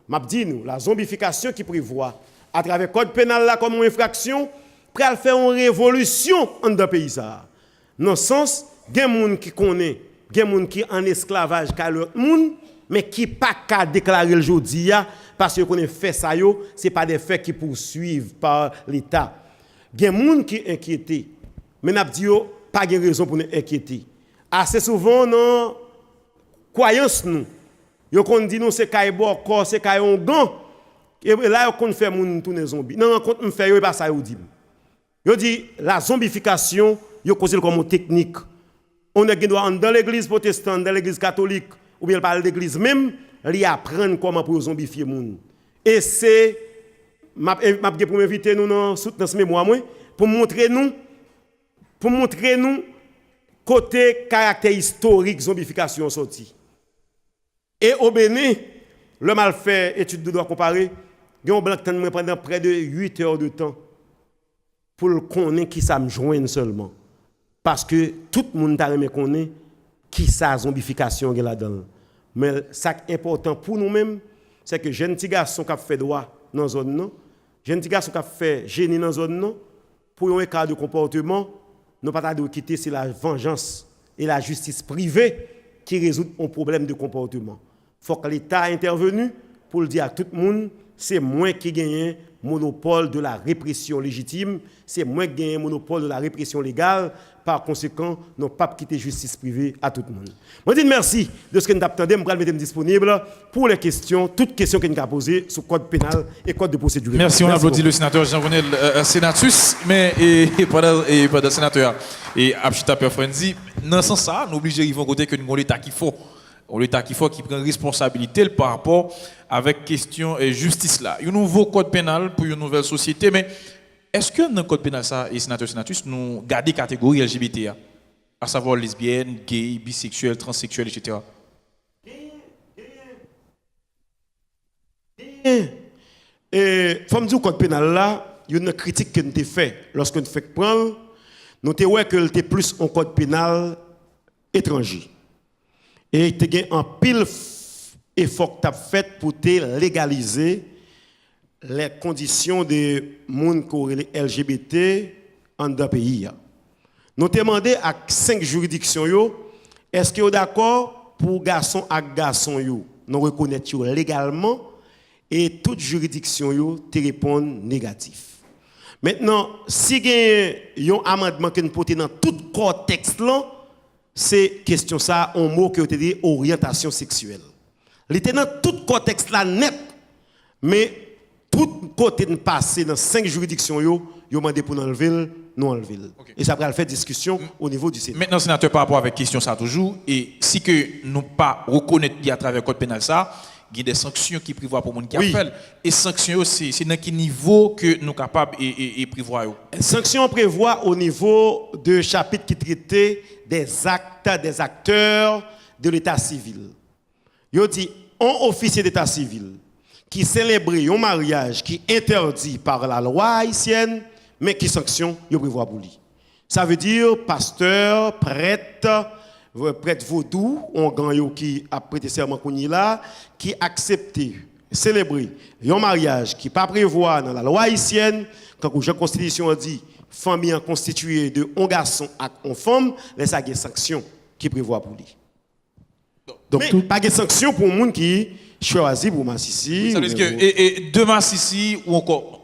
M'a dit nous la zombification qui prévoit à travers le code pénal là comme une infraction, pral faire une révolution dans le pays ça. Dans le sens, il y a des gens qui connaissent, il y a des gens qui sont en esclavage qu'à l'autre monde, mais qui pas qu'à déclarer le jour parce que connaît fait ça yo, c'est pas des faits qui poursuivent par l'État. Il y a des gens qui sont inquiétés. Mais n'a dit yo pas de raison pour nous inquiéter. Assez souvent dans croyance nous, yo qu'on dit nous c'est caille corps, c'est caille on gant. Et là, on fait moun tourner zombie. Non, quand on fait, pas ça, yo dit. Yo dit la zombification, yo cause comme technique. On est dans l'église protestante, dans l'église catholique, ou bien par l'église même, li apprendre comment pour zombifier moun. Et c'est m'a pour m'inviter nous dans ce mémoire pour montrer nous côté caractère historique zombification sorti. Et au Bénin, le mal fait étude de droit comparé, il y a un blanc pendant près de 8 heures de temps pour le connaître qui ça me joint seulement. Parce que tout le monde a aimé connaître qui ça zombification là-dedans. Mais ce qui est important pour nous-mêmes, c'est que jeunes petits garçons qui fait droit dans la zone, non, jeunes petits garçons qui fait génie dans la zone, non, pour un cas de comportement, nous ne pouvons pas quitter c'est la vengeance et la justice privée qui résout un problème de comportement. Il faut que l'État intervenu pour le dire à tout le monde, c'est moi qui gagne monopole de la répression légitime, c'est moi qui gagne monopole de la répression légale. Par conséquent, nous ne pouvons pas quitter justice privée à tout le monde. Je dis merci de ce que nous attendons. Je vais mettre disponible pour les questions, toutes questions que nous avons posées sur le code pénal et le code de procédure. Merci, on applaudit le sénateur Jean-Renel Sénatus, mais pendant le sénateur et Abchita Perfrenzi, dans ce sens, nous obligés de côté que nous avons l'État qu'il faut. L'État qui prend responsabilité par rapport avec question et justice là. Un nouveau code pénal pour une nouvelle société, mais est-ce que dans le code pénal ça et sénateur sénatus nous gardons catégorie LGBT, à savoir lesbiennes, gays, bisexuels, transsexuels, etc. Et faut me dire code pénal là, il y a une critique que nous avons fait lorsque nous fait prendre, nous avons vu que c'était plus un code pénal étranger. Et tu as un pile effort que tu as fait pour te légaliser les conditions de monde LGBT en dans pays. Nous avons demandé à 5 juridictions, est-ce que vous êtes d'accord pour garçons et garçons, nous reconnaître légalement et toute juridiction te répondent négatif. Maintenant, si il y a un amendement que nous portons dans tout contexte là, c'est question ça, un mot qui a dit orientation sexuelle. Il était dans tout contexte là net, mais tout côté de passer dans 5 juridictions, yo demandé pour enlever, non enlever. Okay. Et ça va faire discussion au niveau du Sénat. Maintenant, sénateur, par rapport avec question ça toujours, et si que nous pas reconnaître à travers le code pénal ça, il y a des sanctions qui prévoient pour les gens qui a fait. Et sanctions, c'est dans quel niveau que nous sommes capables de prévoir? Sanctions prévoient au niveau de chapitre qui traitait des actes, des acteurs de l'état civil. Il dit, un officier d'état civil qui célèbre un mariage qui est interdit par la loi haïtienne, mais qui sanction, il prévoit pour lui. Ça veut dire pasteur, prêtre vaudou, on gagne qui a prêté serment là, qui accepte célébrer un mariage qui pas prévoit dans la loi haïtienne, quand la Constitution dit famille constituée de un garçon et une femme, laisse des sanctions qui prévoit pour lui. Donc mais pas de sanctions pour les gens qui choisissent pour Massissi. Ça veut dire que de Massissi ou encore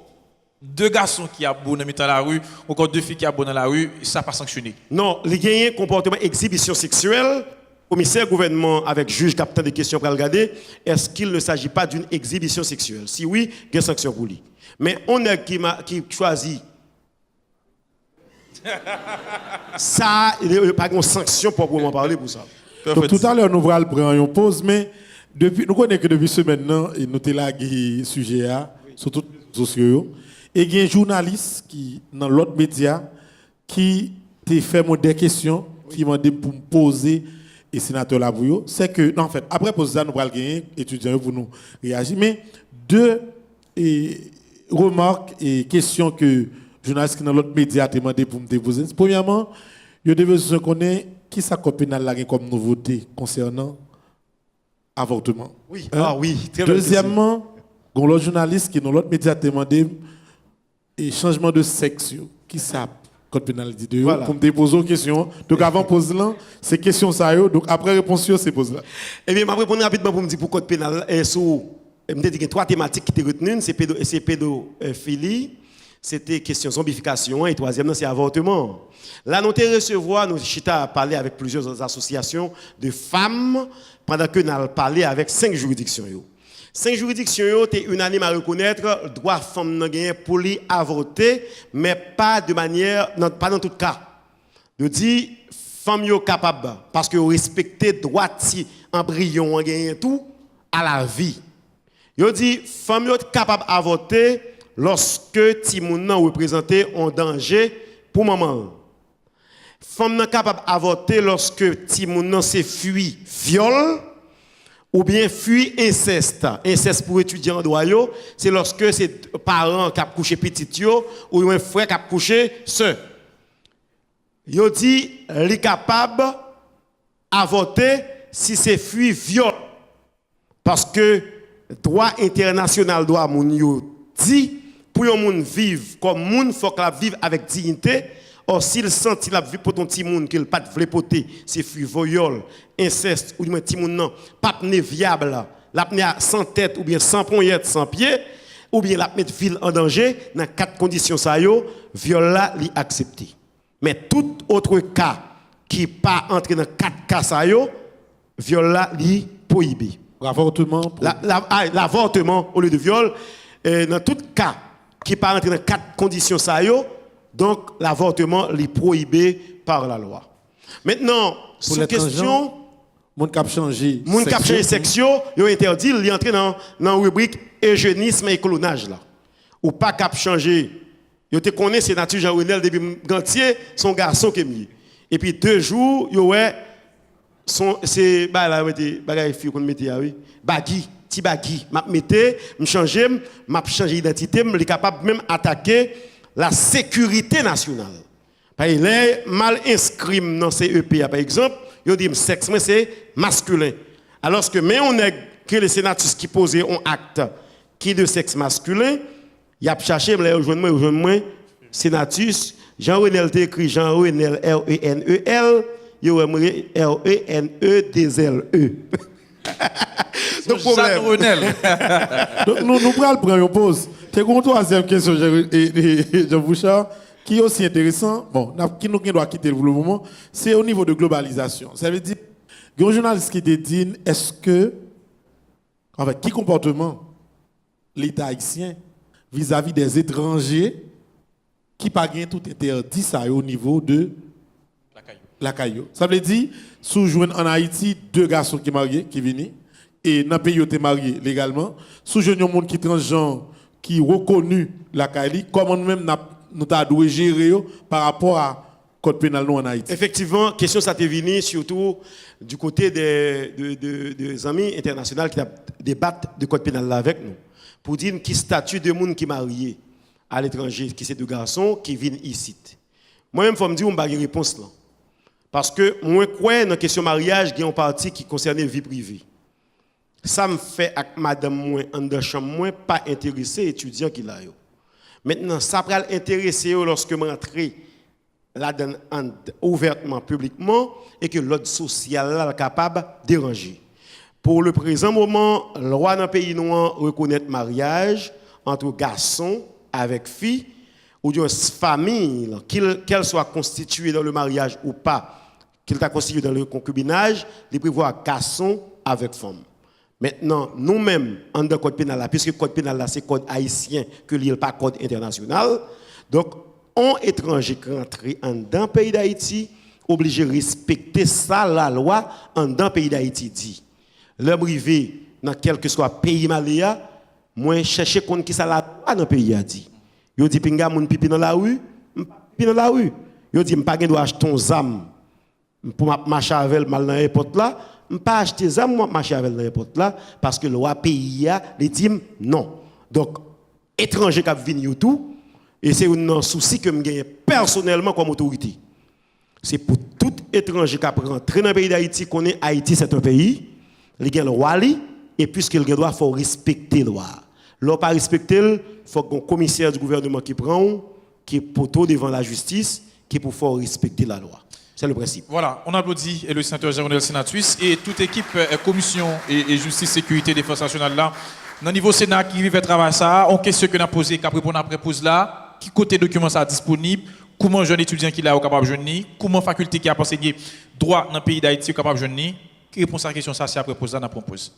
deux garçons qui abonnent dans la rue, encore deux filles qui abonnent dans la rue, ça pas sanctionné. Non, les gagnants comportement exhibition sexuelle, commissaire gouvernement avec juge capitaine des questions pour regarder, est-ce qu'il ne s'agit pas d'une exhibition sexuelle? Si oui, il y a sanction pour lui. Mais on est qui choisit ça, il n'y a pas de sanction proprement parler pour ça. Donc tout à l'heure, nous allons prendre une pause, mais nous connaissons que depuis ce maintenant, nous avons lagué le sujet sur tous les réseaux sociaux. Et il y a un journaliste qui, dans l'autre média, qui t'a fait des questions, qui m'a dit pour me poser et sénateur Labouyo. C'est que, non, en fait, après poser ça, nous allons gagner étudiants pour nous réagir. Mais deux remarques et questions que le journaliste qui dans l'autre média t'a demandé pour me déposer. Premièrement, je devais se connaître qui ça code pénal là comme nouveauté concernant avortement. Oui, oui. Très Deuxièmement, il y a l'autre journaliste qui dans l'autre média t'a demandé et changement de sexe. Qui ça code pénal dit de voilà. Pour me déposer une question. Donc avant pose là, c'est question ça yo. Donc après réponse c'est pose là. Eh bien, je vais répondre rapidement pour me dire pour code pénal sur trois thématiques qui étaient retenues, c'est pédophilie, c'était question zombification et troisième c'est avortement. Là nous avons recevoir nous chita parler avec plusieurs associations de femmes pendant que nous avons parlé avec 5 juridictions. 5 juridictions étaient unanimes à reconnaître le droit femme n'a gagné pour lui avorter, mais pas de manière, pas dans tout cas. Je dis femme yo capable parce que respecter droit si embryon gagné tout à la vie. Je dis femme yo capable avorter lorsque timoun nan représente un danger pour maman. Femme nan capable avorter lorsque timoun nan se fuit viol ou bien fuit inceste. Inceste pour étudiant en droit, c'est lorsque c'est parents qui ont couché petit yo, ou un frère qui a couché sœur. Yo dit, il est capable d'avorter si c'est fuit viol. Parce que droit international droit moun yo dit, pour un moun vivre comme moun, faut qu'il vive avec dignité. Or, s'il sent qu'il a vu pour ton petit monde qu'il pas de vlepoter, c'est fuit viol, inceste, ou du moins petit monde non, pas viable, l'apnée sans tête, ou bien sans poignette, sans pied, ou bien l'apnée de ville en danger, dans 4 conditions ça yo, viol là, li accepté. Mais tout autre cas qui pas entrer dans 4 cas ça yo, viol là, li prohibé. L'avortement. L'avortement au lieu de viol, dans tout cas qui pas entrer dans 4 conditions ça yo, donc, l'avortement est prohibé par la loi. Maintenant, sous question... Moun k'ap changé sexe, yo interdit d'entrer dans la rubrique eugénisme et colonnage là. Ou pas k'ap changer. Yo te connaît sénateur Jean-Renel depuis Gantier, son garçon qui est mis. Et puis 2 jours, yo ouais c'est bah là bagay fi qu'on mettait oui. Bagui, ti bagui, m'a metté, m'a changé identité, m'est capable même attaquer la sécurité nationale. Il est mal inscrit dans CEP, par exemple, il dit sexe, mais c'est masculin. Alors que, mais on est que les sénateurs qui posent un acte qui est de sexe masculin, il a cherché, rejoindre sénatus, Jean-Renel écrit Jean-Renel R-E-N-E-L, il y a R-E-N-E-D-L-E. Donc, problème. Donc, nous prenons une pause. C'est une troisième question, Jean Bouchard, qui est aussi intéressant, bon, qui nous doit quitter pour le moment, c'est au niveau de globalisation. Ça veut dire, il y a un journaliste qui te dit, est-ce que, en fait, quel comportement l'État haïtien vis-à-vis des étrangers qui pas gain tout interdit ça au niveau de la caillou. Ça veut dire, sous joindre en Haïti 2 garçons qui mariés, qui viennent, et dans le pays où ils sont mariés légalement, sous joindre un monde qui transgenre, qui reconnu la CAILI, comment nous-mêmes nous avons gérer par rapport à code pénal en Haïti. Effectivement, question ça t'est venue surtout du côté des amis internationaux qui débattent de code pénal là avec nous. Pour dire qui statut de monde qui marié à l'étranger, qui c'est 2 garçons qui viennent ici. Moi-même, il faut me dire une réponse là. Parce que moi, quoi, dans la question mariage, il y a une partie qui concerne la vie privée. Ça me fait avec madame moi en de chambre moi pas intéressé étudiant qui là yo. Maintenant ça va l'intéresser lorsque je rentre là ouvertement publiquement et que l'ordre social là est capable de déranger. Pour le présent moment, la loi dans le pays noir reconnaît mariage entre garçons avec fille, ou d'une famille, qu'elle soit constituée dans le mariage ou pas, qu'elle soit constituée dans le concubinage, il prévoit garçon avec femme. Maintenant, nous-mêmes, en dans le code pénal, puisque le code pénal, c'est le code haïtien, que il n'y a pas code international, donc, un étranger qui rentre dans le pays d'Haïti, obligé de respecter ça, la loi, dans le pays d'Haïti dit. L'homme privé, dans quel que soit pays maléa, moi, chercher qui ça la loi dans le pays a dit. Yo dit, pinga, moun pipi dans la rue, pipi dans la rue. Yo dit, m'pas gen doit acheter ton zam pour marcher avec mal dans l'aéroport là. M'pas acheter zam pour marcher avec dans l'aéroport là, parce que le loi pays a, les dit non. Donc, étranger qui viennent tout, et c'est un souci que je gagne personnellement comme autorité. C'est pour tout étranger qui rentre dans le pays d'Haïti, qu'on est Haïti, c'est un pays, il y a le roi, et puisqu'il doit, il faut respecter le loi. L'on pas respecter, il faut qu'un commissaire du gouvernement qui prend, qui est poteau devant la justice, qui pour faire respecter la loi. C'est le principe. Voilà, on applaudit le sénateur Jean-Renel Sénatus et toute équipe commission et justice, sécurité, défense nationale là. Dans le niveau Sénat qui vient travailler ça, on question que nous a posé, qu'après répondre après pose là, qui côté document ça disponible, comment un jeune étudiant qui là est capable de joindre, comment faculté qui a enseigné droit dans le pays d'Haïti est capable de joindre, qui répond à la question ça, c'est après pose là, nous propose.